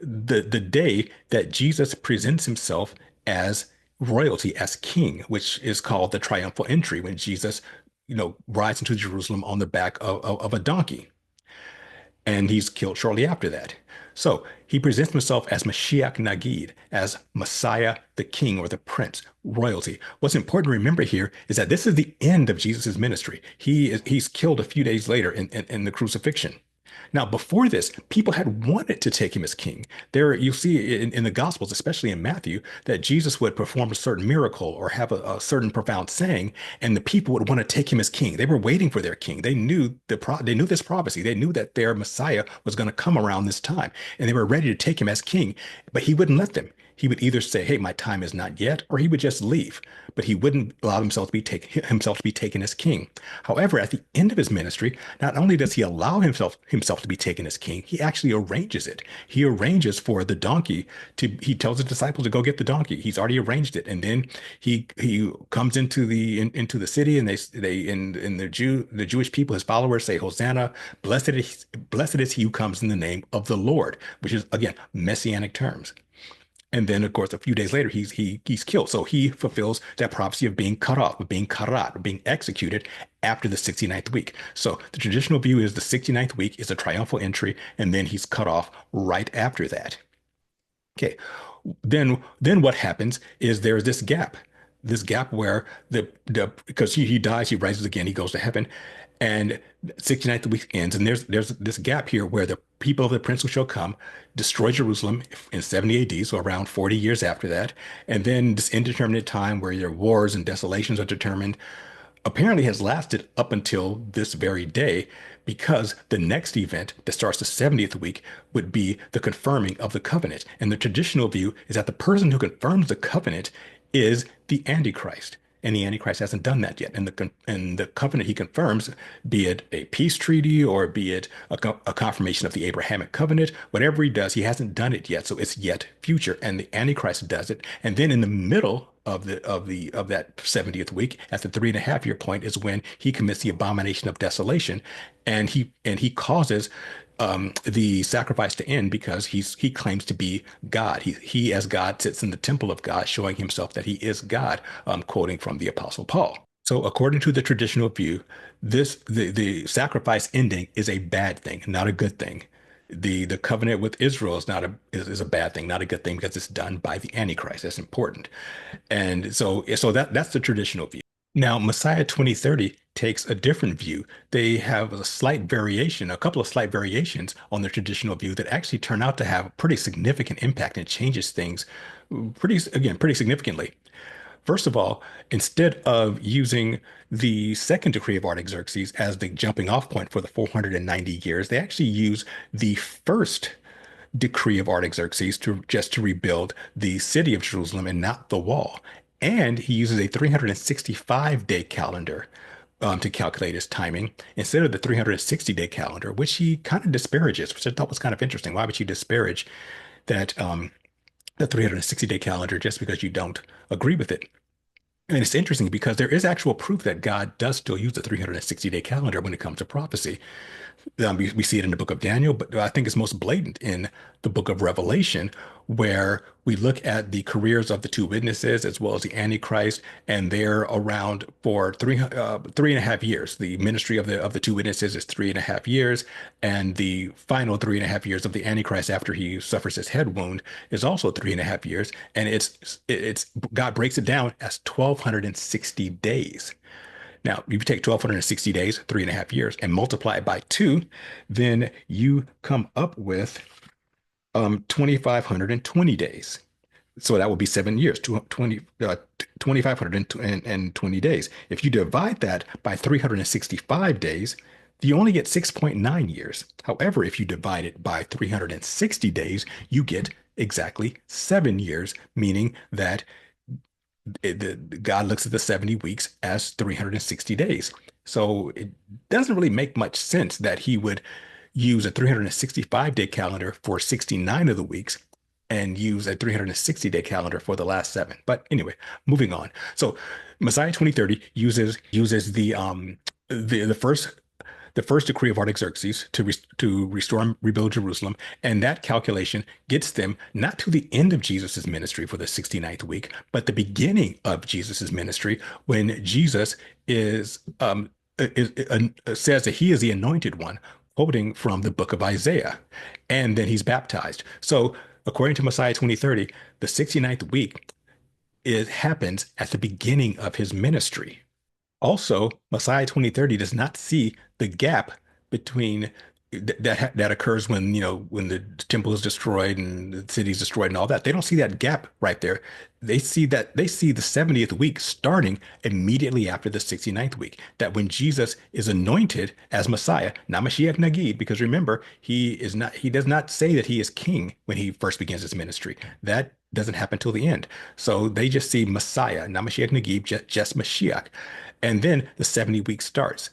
day that Jesus presents himself as royalty, as king, which is called the triumphal entry, when Jesus, rides into Jerusalem on the back of a donkey, and he's killed shortly after that. So he presents himself as Mashiach Nagid, as Messiah, the king or the prince, royalty. What's important to remember here is that this is the end of Jesus' ministry. He's killed a few days later in the crucifixion. Now, before this, people had wanted to take him as king. There, you see in the Gospels, especially in Matthew, that Jesus would perform a certain miracle or have a certain profound saying, and the people would want to take him as king. They were waiting for their king. They knew they knew this prophecy. They knew that their Messiah was going to come around this time, and they were ready to take him as king. But he wouldn't let them. He would either say, "Hey, my time is not yet," or he would just leave. But he wouldn't allow himself to be taken as king. However, at the end of his ministry, not only does he allow himself to be taken as king, he actually arranges it. He arranges for the donkey he tells the disciples to go get the donkey. He's already arranged it. And then he comes into the city, and the Jewish people, his followers, say, "Hosanna, blessed is he who comes in the name of the Lord," which is again messianic terms. And then, of course, a few days later, he's killed. So he fulfills that prophecy of being cut off, of being karat, of being executed after the 69th week. So the traditional view is the 69th week is a triumphal entry, and then he's cut off right after that. Okay. Then what happens is there's this gap where because he dies, he rises again, he goes to heaven, and 69th week ends, and there's this gap here where the people of the prince who shall come destroy Jerusalem in 70 AD, so around 40 years after that, and then this indeterminate time where your wars and desolations are determined apparently has lasted up until this very day, because the next event that starts the 70th week would be the confirming of the covenant. And the traditional view is that the person who confirms the covenant is the Antichrist. And the Antichrist hasn't done that yet. And the covenant he confirms, be it a peace treaty or be it a confirmation of the Abrahamic covenant, whatever he does, he hasn't done it yet. So it's yet future. And the Antichrist does it. And then in the middle of that 70th week, at the 3.5 year point, is when he commits the abomination of desolation, and he causes the sacrifice to end because he claims to be God. He as God sits in the temple of God, showing himself that he is God. Quoting from the Apostle Paul. So according to the traditional view, the sacrifice ending is a bad thing, not a good thing. The covenant with Israel is a bad thing, not a good thing, because it's done by the Antichrist. That's important. And so that's the traditional view. Now, Messiah 2030 takes a different view. They have a slight variation, a couple of slight variations on the traditional view that actually turn out to have a pretty significant impact and changes things pretty significantly. First of all, instead of using the second decree of Artaxerxes as the jumping off point for the 490 years, they actually use the first decree of Artaxerxes to rebuild the city of Jerusalem and not the wall. And he uses a 365-day calendar to calculate his timing instead of the 360-day calendar, which he kind of disparages, which I thought was kind of interesting. Why would you disparage that the 360-day calendar just because you don't agree with it? And it's interesting because there is actual proof that God does still use the 360-day calendar when it comes to prophecy. We see it in the book of Daniel, but I think it's most blatant in the book of Revelation, where we look at the careers of the two witnesses as well as the Antichrist, and they're around for 3.5 years. The ministry of the two witnesses is 3.5 years, and the final 3.5 years of the Antichrist after he suffers his head wound is also 3.5 years. And it's God breaks it down as 1,260 days. Now, if you take 1,260 days, 3.5 years, and multiply it by two, then you come up with 2,520 days. So that would be 7 years, 2,520 days. If you divide that by 365 days, you only get 6.9 years. However, if you divide it by 360 days, you get exactly 7 years, meaning that God looks at the 70 weeks as 360 days. So it doesn't really make much sense that he would use a 365-day calendar for 69 of the weeks and use a 360-day calendar for the last seven. But anyway, moving on. So Messiah 2030 uses the first decree of Artaxerxes to restore and rebuild Jerusalem. And that calculation gets them not to the end of Jesus's ministry for the 69th week, but the beginning of Jesus's ministry when Jesus says that he is the anointed one, quoting from the book of Isaiah. And then he's baptized. So according to Messiah 2030, the 69th week happens at the beginning of his ministry. Also, Messiah 2030 does not see the gap between that occurs when when the temple is destroyed and the city is destroyed and all that. They don't see that gap right there. They see the 70th week starting immediately after the 69th week. That when Jesus is anointed as Messiah, not Mashiach Nagid, because remember, he does not say that he is king when he first begins his ministry. That doesn't happen till the end. So they just see Messiah, not Mashiach Nagib, just Mashiach. And then the 70 weeks starts.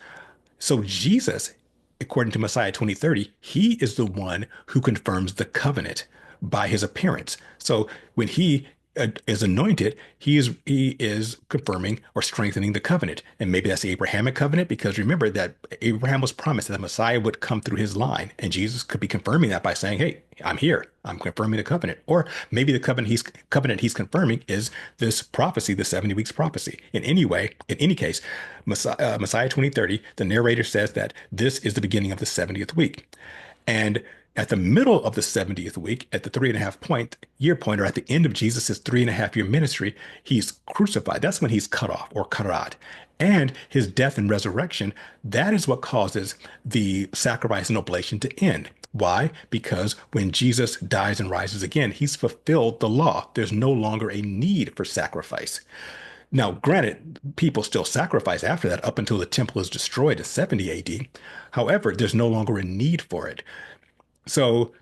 So Jesus, according to Messiah 2030, he is the one who confirms the covenant by his appearance. So when he is anointed, he is confirming or strengthening the covenant. And maybe that's the Abrahamic covenant, because remember that Abraham was promised that the Messiah would come through his line. And Jesus could be confirming that by saying, hey, I'm here. I'm confirming the covenant. Or maybe the covenant he's confirming is this prophecy, the 70 weeks prophecy. In any case, Messiah 2030, the narrator says that this is the beginning of the 70th week. And at the middle of the 70th week, at the 3.5 year point, or at the end of Jesus's 3.5 year ministry, he's crucified. That's when he's cut off, or karat. And his death and resurrection, that is what causes the sacrifice and oblation to end. Why? Because when Jesus dies and rises again, he's fulfilled the law. There's no longer a need for sacrifice. Now, granted, people still sacrifice after that up until the temple is destroyed in 70 AD. However, there's no longer a need for it. So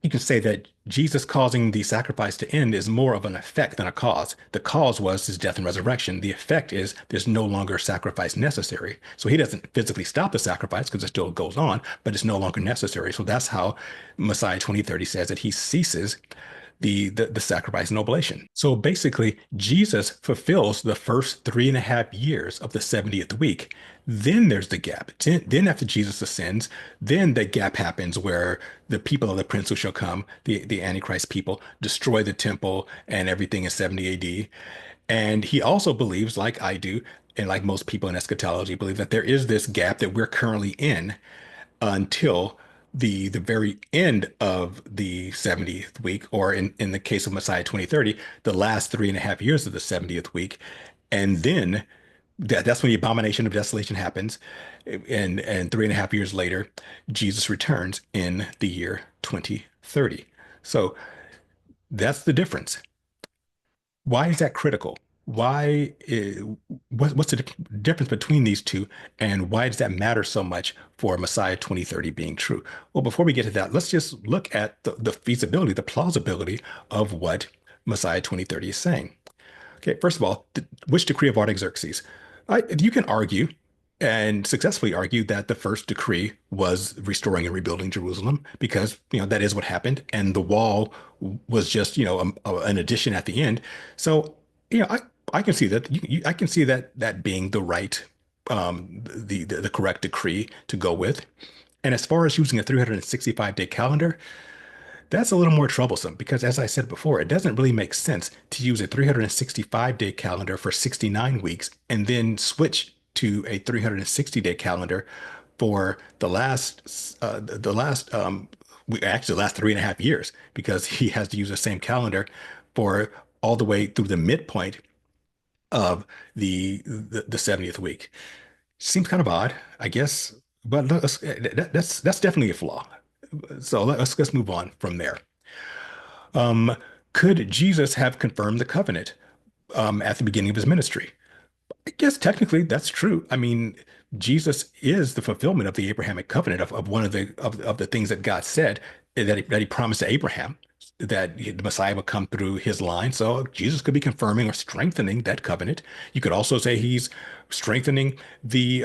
you can say that Jesus causing the sacrifice to end is more of an effect than a cause. The cause was his death and resurrection. The effect is there's no longer sacrifice necessary. So he doesn't physically stop the sacrifice because it still goes on, but it's no longer necessary. So that's how Messiah 2030 says that he ceases the sacrifice and oblation. So basically, Jesus fulfills the first 3.5 years of the 70th week. Then there's the gap. Then after Jesus ascends, then the gap happens where the people of the prince who shall come, the Antichrist people, destroy the temple and everything in 70 AD. And he also believes, like I do, and like most people in eschatology, believe that there is this gap that we're currently in until the very end of the 70th week, or in the case of Messiah 2030, the last 3.5 years of the 70th week. And then That's when the abomination of desolation happens. And 3.5 years later, Jesus returns in the year 2030. So that's the difference. Why is that critical? Why is, what's the difference between these two, and why does that matter so much for Messiah 2030 being true? Well, before we get to that, let's just look at the feasibility, the plausibility of what Messiah 2030 is saying. Okay, first of all, which decree of Artaxerxes? You can argue and successfully argue that the first decree was restoring and rebuilding Jerusalem because, that is what happened. And the wall was just, an addition at the end. So, I can see that I can see that being the right, the correct decree to go with. And as far as using a 365-day calendar, that's a little more troublesome because, as I said before, it doesn't really make sense to use a 365-day calendar for 69 weeks and then switch to a 360-day calendar for actually the last 3.5 years because he has to use the same calendar for all the way through the midpoint of the 70th week. Seems kind of odd, I guess, but that's definitely a flaw. So let's move on from there. Um, could Jesus have confirmed the covenant at the beginning of his ministry? I guess technically that's true. I mean, Jesus is the fulfillment of the Abrahamic covenant of one of the things that God said that he promised to Abraham that the Messiah would come through his line. So Jesus could be confirming or strengthening that covenant. You could also say he's strengthening the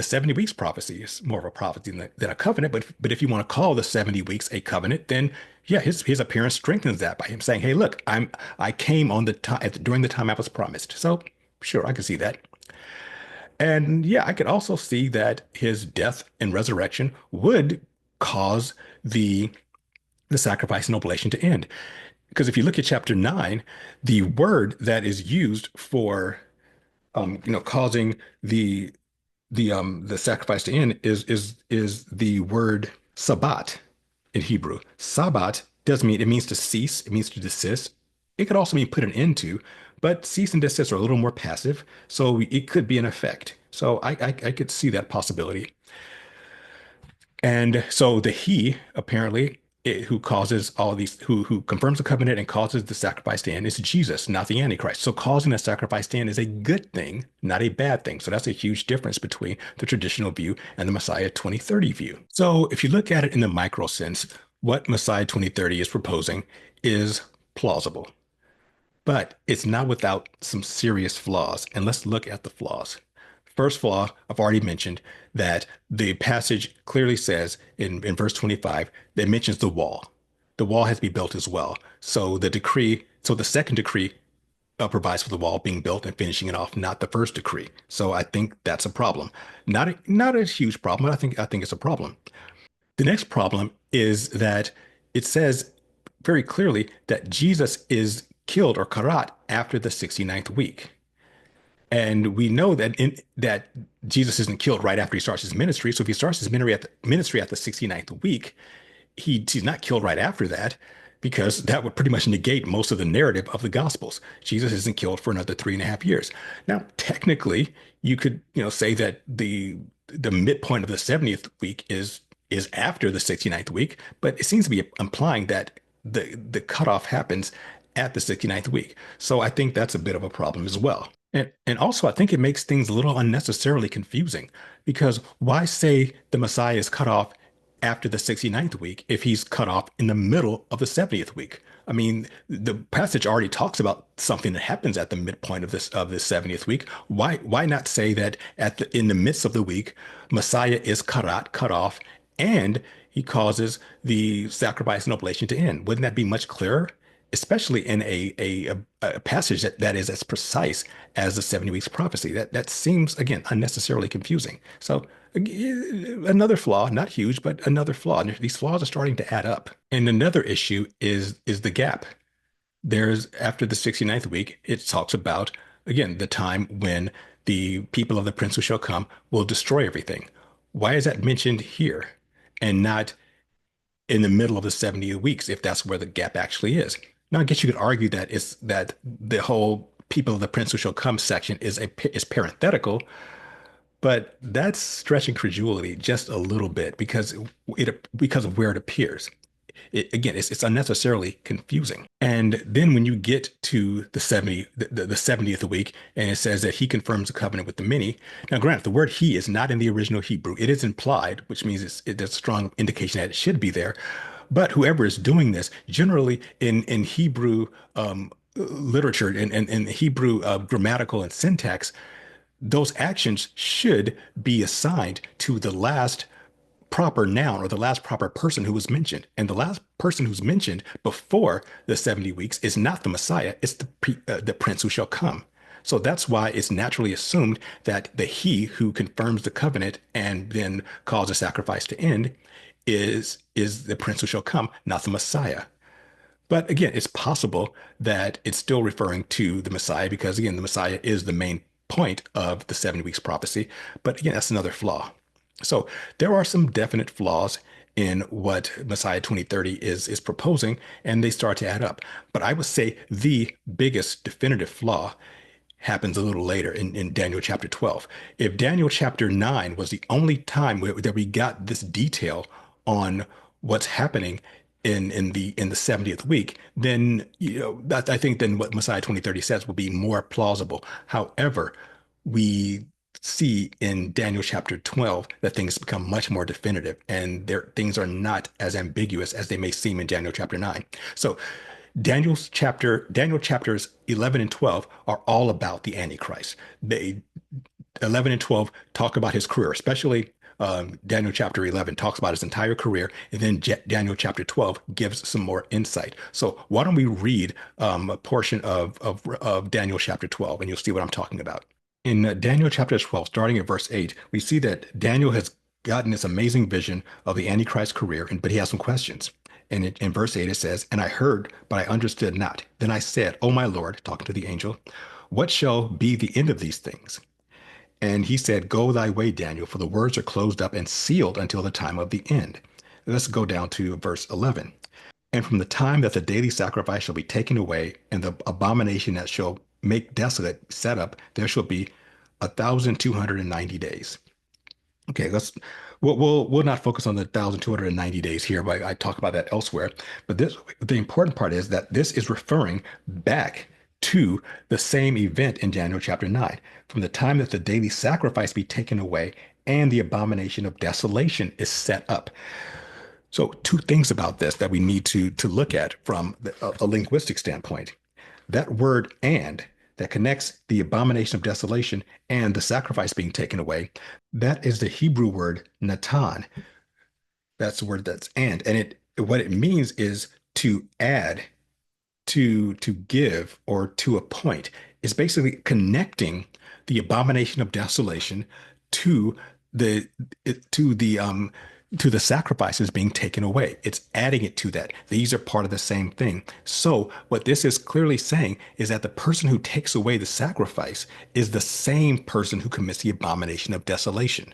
70 weeks prophecy. It's more of a prophecy than a covenant, but if you want to call the 70 weeks a covenant, then yeah, his appearance strengthens that by him saying, "Hey, look, I came on the time during the time I was promised." So sure, I can see that. And yeah, I could also see that his death and resurrection would cause the sacrifice and oblation to end. Because if you look at chapter 9, the word that is used for causing the sacrifice to end is the word sabbat in Hebrew. Sabbat does mean it means to cease, it means to desist. It could also mean put an end to, but cease and desist are a little more passive, so it could be an effect. So I could see that possibility. And so the he apparently who causes all these who confirms the covenant and causes the sacrifice to end is Jesus, not the Antichrist. So causing the sacrifice to end is a good thing, not a bad thing. So that's a huge difference between the traditional view and the Messiah 2030 view. So if you look at it in the micro sense, what Messiah 2030 is proposing is plausible, but it's not without some serious flaws. And let's look at the flaws. First flaw, I've already mentioned that the passage clearly says in verse 25 that mentions the wall. The wall has to be built as well. So the second decree provides for the wall being built and finishing it off, not the first decree. So I think that's a problem. Not a huge problem, but I think it's a problem. The next problem is that it says very clearly that Jesus is killed or karat after the 69th week. And we know that Jesus isn't killed right after he starts his ministry. So if he starts his ministry at the 69th week, he's not killed right after that because that would pretty much negate most of the narrative of the Gospels. Jesus isn't killed for another 3.5 years. Now, technically, you could say that the midpoint of the 70th week is after the 69th week, but it seems to be implying that the cutoff happens at the 69th week. So I think that's a bit of a problem as well. And also, I think it makes things a little unnecessarily confusing because why say the Messiah is cut off after the 69th week if he's cut off in the middle of the 70th week? I mean, the passage already talks about something that happens at the midpoint of this 70th week. Why not say that in the midst of the week, Messiah is cut off, and he causes the sacrifice and oblation to end? Wouldn't that be much clearer? Especially in a passage that is as precise as the 70 weeks prophecy. That seems, again, unnecessarily confusing. So another flaw, not huge, but another flaw. And these flaws are starting to add up. And another issue is the gap. There's after the 69th week, it talks about, again, the time when the people of the prince who shall come will destroy everything. Why is that mentioned here and not in the middle of the 70 weeks if that's where the gap actually is? Now, I guess you could argue that it's that the whole people of the prince who shall come section is parenthetical, but that's stretching credulity just a little bit because of where it appears. Again, it's unnecessarily confusing. And then when you get to the 70th week, and it says that he confirms the covenant with the many. Now, granted, the word he is not in the original Hebrew. It is implied, which means there's a strong indication that it should be there. But whoever is doing this, generally in Hebrew literature and in Hebrew grammatical and syntax, those actions should be assigned to the last proper noun or the last proper person who was mentioned. And the last person who's mentioned before the 70 weeks is not the Messiah, it's the prince who shall come. So that's why it's naturally assumed that the he who confirms the covenant and then calls the sacrifice to end is the prince who shall come, not the Messiah. But again, it's possible that it's still referring to the Messiah because, again, the Messiah is the main point of the 7 weeks prophecy. But again, that's another flaw. So there are some definite flaws in what Messiah 2030 is proposing, and they start to add up. But I would say the biggest definitive flaw happens a little later in Daniel chapter 12. If Daniel chapter 9 was the only time that we got this detail on what's happening in the 70th week, then I think then what Messiah 2030 says will be more plausible. However, we see in Daniel chapter 12 that things become much more definitive and things are not as ambiguous as they may seem in Daniel chapter 9. So Daniel chapters 11 and 12 are all about the Antichrist. They 11 and 12 talk about his career, especially Daniel chapter 11 talks about his entire career, and then Daniel chapter 12 gives some more insight. So why don't we read a portion of Daniel chapter 12, and you'll see what I'm talking about. In Daniel chapter 12, starting at verse 8, we see that Daniel has gotten this amazing vision of the Antichrist career, but he has some questions. And in verse 8, it says, "And I heard, but I understood not. Then I said, O my Lord," talking to the angel, "what shall be the end of these things?" And he said, "Go thy way, Daniel, for the words are closed up and sealed until the time of the end." Let's go down to verse 11. "And from the time that the daily sacrifice shall be taken away, and the abomination that shall make desolate set up, there shall be 1,290 days. Okay, we'll not focus on the 1,290 days here, but I talk about that elsewhere. But the important part is that this is referring back to the same event in Daniel chapter 9. From the time that the daily sacrifice be taken away and the abomination of desolation is set up. So two things about this that we need to look at from a linguistic standpoint. That word "and" that connects the abomination of desolation and the sacrifice being taken away, that is the Hebrew word "natan." That's the word that's and what it means is to add, to give, or to appoint. It's basically connecting the abomination of desolation to the to the to the sacrifices being taken away. It's adding it to that. These are part of the same thing. So what this is clearly saying is that the person who takes away the sacrifice is the same person who commits the abomination of desolation.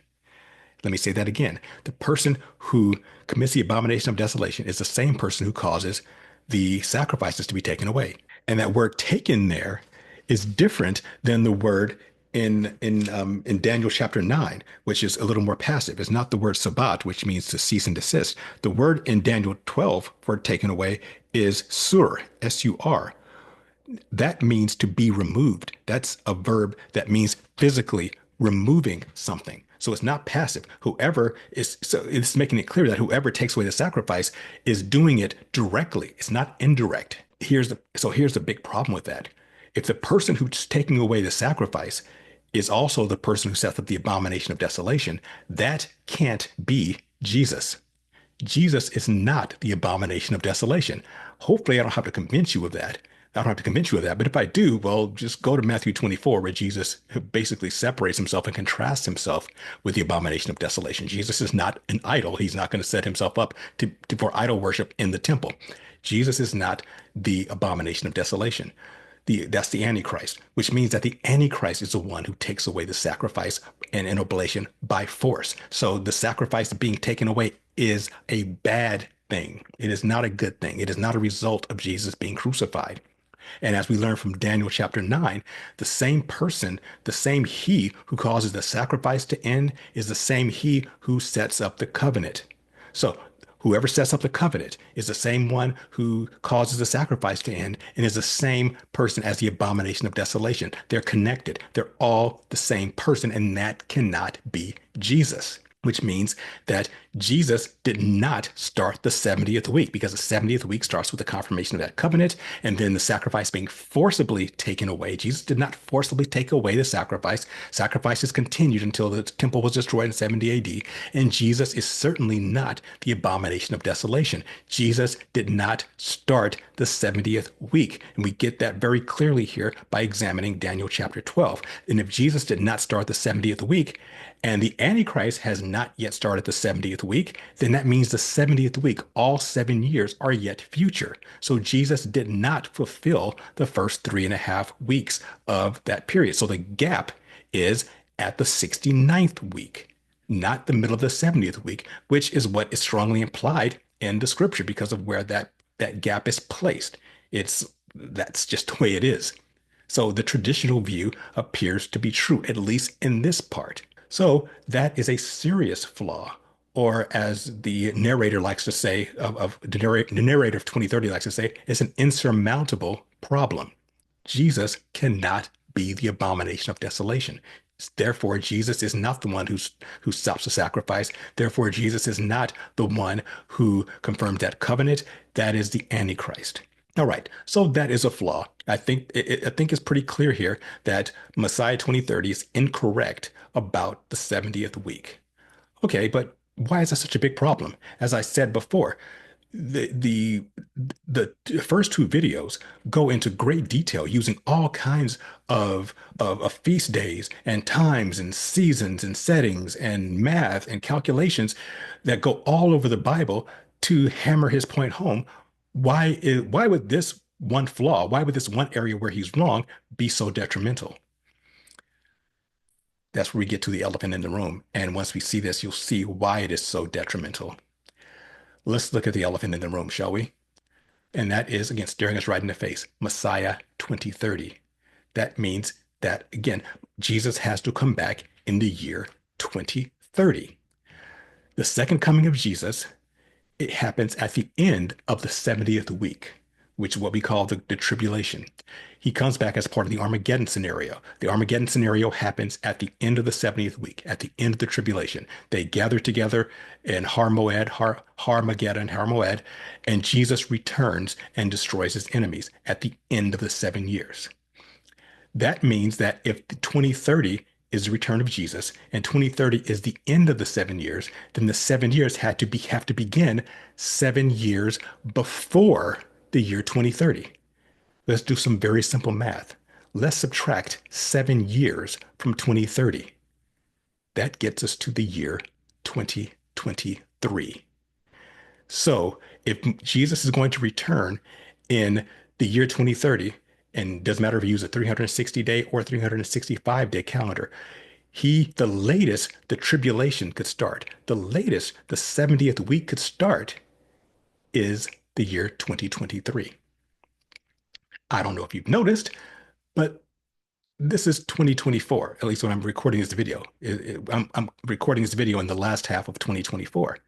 Let me say that again. The person who commits the abomination of desolation is the same person who causes the sacrifices to be taken away. And that word "taken" there is different than the word in Daniel chapter 9, which is a little more passive. It's not the word "sabat," which means to cease and desist. The word in Daniel 12 for "taken away" is sur, S-U-R. That means to be removed. That's a verb that means physically removing something. So it's not passive. So it's making it clear that whoever takes away the sacrifice is doing it directly. It's not indirect. Here's the big problem with that. If the person who's taking away the sacrifice is also the person who sets up the abomination of desolation, that can't be Jesus. Jesus is not the abomination of desolation. Hopefully, I don't have to convince you of that. I don't have to convince you of that. But if I do, well, just go to Matthew 24, where Jesus basically separates himself and contrasts himself with the abomination of desolation. Jesus is not an idol. He's not going to set himself up for idol worship in the temple. Jesus is not the abomination of desolation. That's the Antichrist, which means that the Antichrist is the one who takes away the sacrifice and an oblation by force. So the sacrifice being taken away is a bad thing. It is not a good thing. It is not a result of Jesus being crucified. And as we learn from Daniel chapter 9, the same person, the same he who causes the sacrifice to end is the same he who sets up the covenant. So whoever sets up the covenant is the same one who causes the sacrifice to end and is the same person as the abomination of desolation. They're connected. They're all the same person, and that cannot be Jesus, which means that Jesus did not start the 70th week, because the 70th week starts with the confirmation of that covenant and then the sacrifice being forcibly taken away. Jesus did not forcibly take away the sacrifice. Sacrifices continued until the temple was destroyed in 70 AD. And Jesus is certainly not the abomination of desolation. Jesus did not start the 70th week. And we get that very clearly here by examining Daniel chapter 12. And if Jesus did not start the 70th week, and the Antichrist has not yet started the 70th week, then that means the 70th week, all 7 years, are yet future. So Jesus did not fulfill the first 3.5 weeks of that period. So the gap is at the 69th week, not the middle of the 70th week, which is what is strongly implied in the scripture because of where that gap is placed. That's just the way it is. So the traditional view appears to be true, at least in this part. So that is a serious flaw, or as the narrator likes to say, the narrator of 2030 likes to say, it's an insurmountable problem. Jesus cannot be the abomination of desolation. Therefore, Jesus is not the one who stops the sacrifice. Therefore, Jesus is not the one who confirms that covenant. That is the Antichrist. All right, so that is a flaw. I think it's pretty clear here that Messiah 2030 is incorrect about the 70th week. Okay, but why is that such a big problem? As I said before, the the the first two videos go into great detail using all kinds of feast days and times and seasons and settings and math and calculations that go all over the Bible to hammer his point home. Why would this one flaw, why would this one area where he's wrong be so detrimental? That's where we get to the elephant in the room. And once we see this, you'll see why it is so detrimental. Let's look at the elephant in the room, shall we? And that is, again, staring us right in the face, Messiah 2030. That means that, again, Jesus has to come back in the year 2030. The second coming of Jesus, it happens at the end of the 70th week, which is what we call the tribulation. He comes back as part of the Armageddon scenario. The Armageddon scenario happens at the end of the 70th week, at the end of the tribulation. They gather together in Harmageddon, and Jesus returns and destroys his enemies at the end of the 7 years. That means that if the 2030 is the return of Jesus and 2030 is the end of the 7 years, then the 7 years have to begin 7 years before the year 2030. Let's do some very simple math. Let's subtract 7 years from 2030. That gets us to the year 2023. So if Jesus is going to return in the year 2030, and it doesn't matter if you use a 360-day or 365-day calendar, the latest the tribulation could start, the latest the 70th week could start is the year 2023. I don't know if you've noticed, but this is 2024, at least when I'm recording this video. I'm recording this video in the last half of 2024.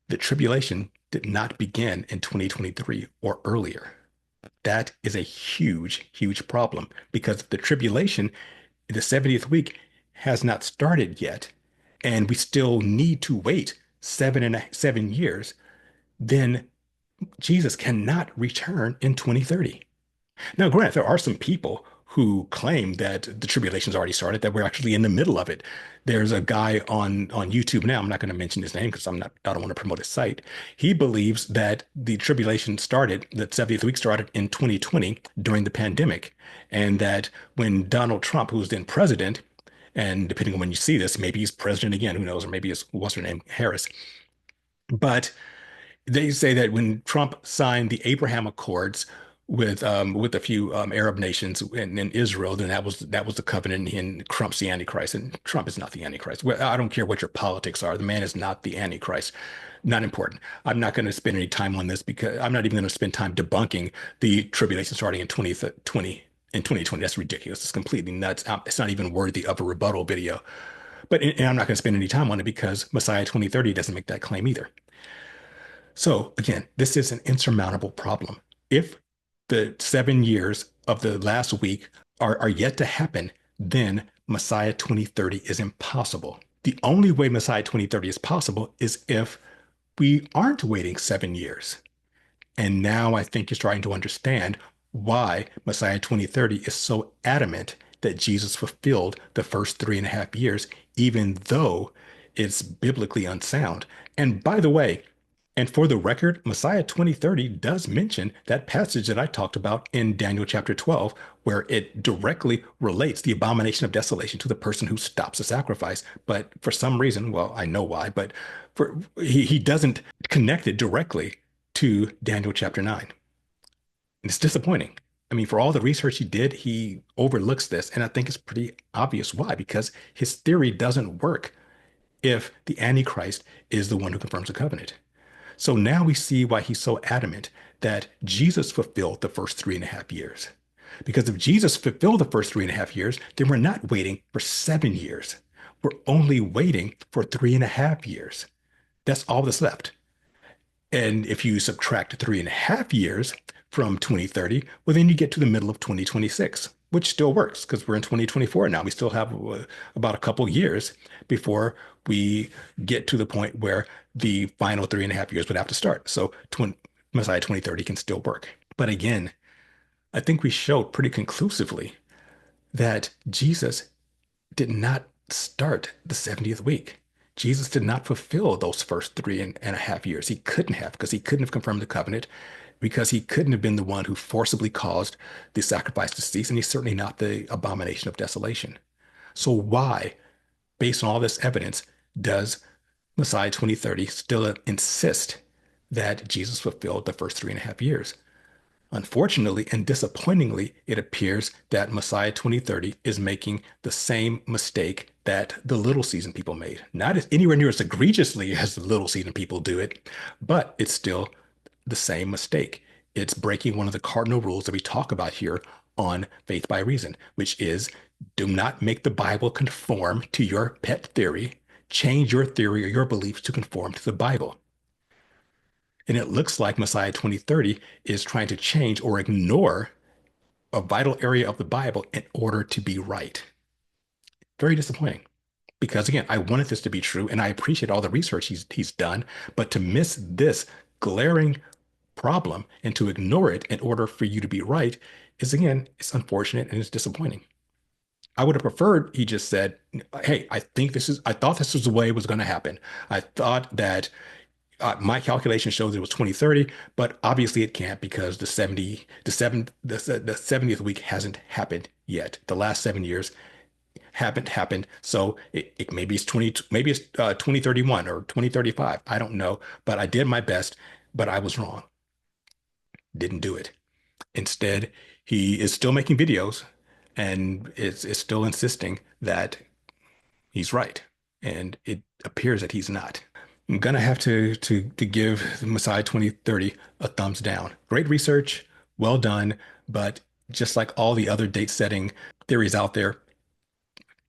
The tribulation did not begin in 2023 or earlier. That is a huge, huge problem because the tribulation, the 70th week, has not started yet, and we still need to wait 7 years, then Jesus cannot return in 2030. Now, granted, there are some people who claim that the tribulation's already started, that we're actually in the middle of it. There's a guy on YouTube now, I'm not going to mention his name because I don't want to promote his site. He believes that the tribulation started, that 70th week started in 2020 during the pandemic, and that when Donald Trump, who was then president, and depending on when you see this, maybe he's president again, who knows, or maybe it's what's her name, Harris. But they say that when Trump signed the Abraham Accords with a few Arab nations in Israel, then that was the covenant, and Trump's the Antichrist, and Trump is not the Antichrist. Well, I don't care what your politics are. The man is not the Antichrist. Not important. I'm not going to spend any time on this because I'm not even going to spend time debunking the tribulation starting in 2020 in 2020. That's ridiculous. It's completely nuts. It's not even worthy of a rebuttal video. But and I'm not going to spend any time on it because Messiah 2030 doesn't make that claim either. So again, this is an insurmountable problem. If the 7 years of the last week are yet to happen, then Messiah 2030 is impossible. The only way Messiah 2030 is possible is if we aren't waiting 7 years. And now I think you're starting to understand why Messiah 2030 is so adamant that Jesus fulfilled the first 3.5 years, even though it's biblically unsound. And by the way, and for the record, Messiah 2030 does mention that passage that I talked about in Daniel chapter 12, where it directly relates the abomination of desolation to the person who stops the sacrifice. But for some reason, well, I know why, but he doesn't connect it directly to Daniel chapter 9. And it's disappointing. I mean, for all the research he did, he overlooks this. And I think it's pretty obvious why, because his theory doesn't work if the Antichrist is the one who confirms the covenant. So now we see why he's so adamant that Jesus fulfilled the first 3.5 years. Because if Jesus fulfilled the first 3.5 years, then we're not waiting for 7 years. We're only waiting for 3.5 years. That's all that's left. And if you subtract 3.5 years from 2030, well, then you get to the middle of 2026, which still works because we're in 2024 now. We still have about a couple years before we get to the point where the final 3.5 years would have to start. So Messiah 2030 can still work. But again, I think we showed pretty conclusively that Jesus did not start the 70th week. Jesus did not fulfill those first 3.5 years. He couldn't have, because he couldn't have confirmed the covenant, because he couldn't have been the one who forcibly caused the sacrifice to cease, and he's certainly not the abomination of desolation. So why, based on all this evidence, does Messiah 2030 still insist that Jesus fulfilled the first 3.5 years? Unfortunately and disappointingly, it appears that Messiah 2030 is making the same mistake that the little season people made. Not as anywhere near as egregiously as the little season people do it, but it's still the same mistake. It's breaking one of the cardinal rules that we talk about here on Faith by Reason, which is do not make the Bible conform to your pet theory. Change your theory or your beliefs to conform to the Bible. And it looks like Messiah 2030 is trying to change or ignore a vital area of the Bible in order to be right. Very disappointing. Because again, I wanted this to be true and I appreciate all the research he's done, but to miss this glaring problem and to ignore it in order for you to be right is, again, it's unfortunate and it's disappointing. I would have preferred he just said, "Hey, I thought this was the way it was going to happen. I thought that my calculation shows it was 2030, but obviously it can't because the 70th week hasn't happened yet. The last 7 years haven't happened. So maybe it's 2031 or 2035. I don't know, but I did my best, but I was wrong. Didn't do it. Instead, he is still making videos and is still insisting that he's right. And it appears that he's not. I'm gonna have to give Messiah 2030 a thumbs down. Great research, well done, but just like all the other date setting theories out there,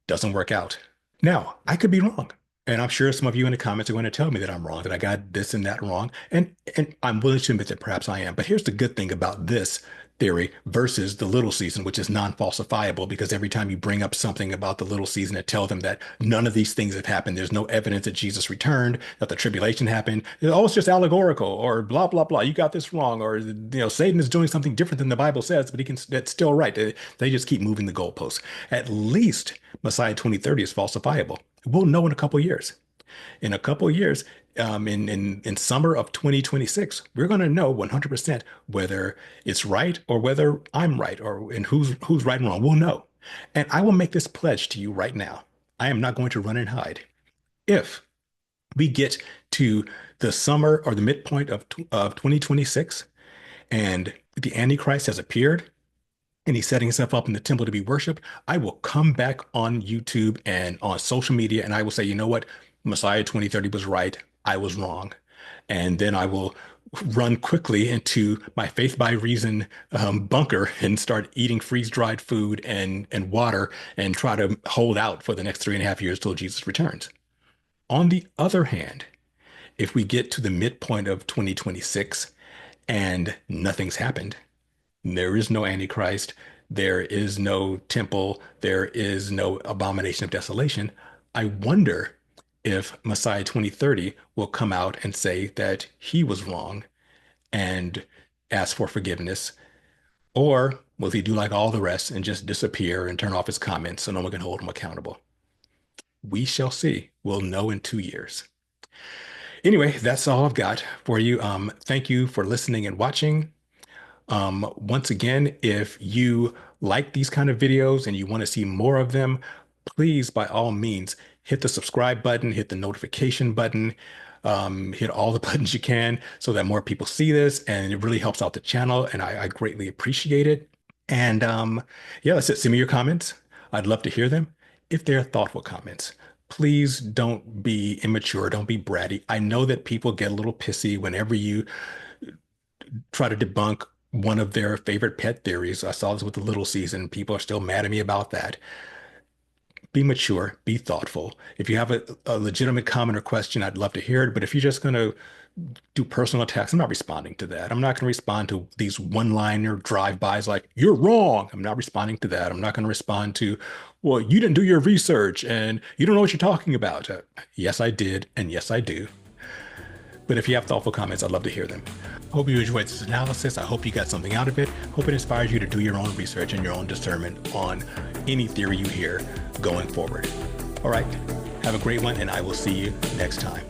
doesn't work out. Now, I could be wrong. And I'm sure some of you in the comments are going to tell me that I'm wrong, that I got this and that wrong. And I'm willing to admit that perhaps I am. But here's the good thing about this theory versus the little season, which is non-falsifiable, because every time you bring up something about the little season and tell them that none of these things have happened, there's no evidence that Jesus returned, that the tribulation happened, oh, it's just allegorical, or blah, blah, blah, you got this wrong, or, Satan is doing something different than the Bible says, but that's still right. They just keep moving the goalposts. At least Messiah 2030 is falsifiable. We'll know in a couple of years. In a couple of years, in summer of 2026, we're going to know 100% whether it's right or whether I'm right, or and who's right and wrong. We'll know. And I will make this pledge to you right now. I am not going to run and hide. If we get to the summer or the midpoint of 2026 and the Antichrist has appeared and he's setting himself up in the temple to be worshiped, I will come back on YouTube and on social media and I will say, you know what? Messiah 2030 was right. I was wrong. And then I will run quickly into my faith by reason bunker and start eating freeze-dried food and water and try to hold out for the next 3.5 years till Jesus returns. On the other hand, if we get to the midpoint of 2026 and nothing's happened, there is no Antichrist. There is no temple. There is no abomination of desolation. I wonder if Messiah 2030 will come out and say that he was wrong and ask for forgiveness. Or will he do like all the rest and just disappear and turn off his comments so no one can hold him accountable? We shall see. We'll know in 2 years. Anyway, that's all I've got for you. Thank you for listening and watching. Once again, if you like these kind of videos and you want to see more of them, please, by all means, hit the subscribe button, hit the notification button, hit all the buttons you can so that more people see this, and it really helps out the channel, and I greatly appreciate it. And yeah, that's it. Send me your comments. I'd love to hear them. If they're thoughtful comments, please don't be immature, don't be bratty. I know that people get a little pissy whenever you try to debunk one of their favorite pet theories. I saw this with the little season. People are still mad at me about that. Be mature, be thoughtful. If you have a legitimate comment or question, I'd love to hear it. But if you're just going to do personal attacks, I'm not responding to that. I'm not going to respond to these one-liner drive-bys like, you're wrong. I'm not responding to that. I'm not going to respond to, well, you didn't do your research and you don't know what you're talking about. Yes, I did. And yes, I do. But if you have thoughtful comments, I'd love to hear them. Hope you enjoyed this analysis. I hope you got something out of it. Hope it inspires you to do your own research and your own discernment on any theory you hear going forward. All right, have a great one, and I will see you next time.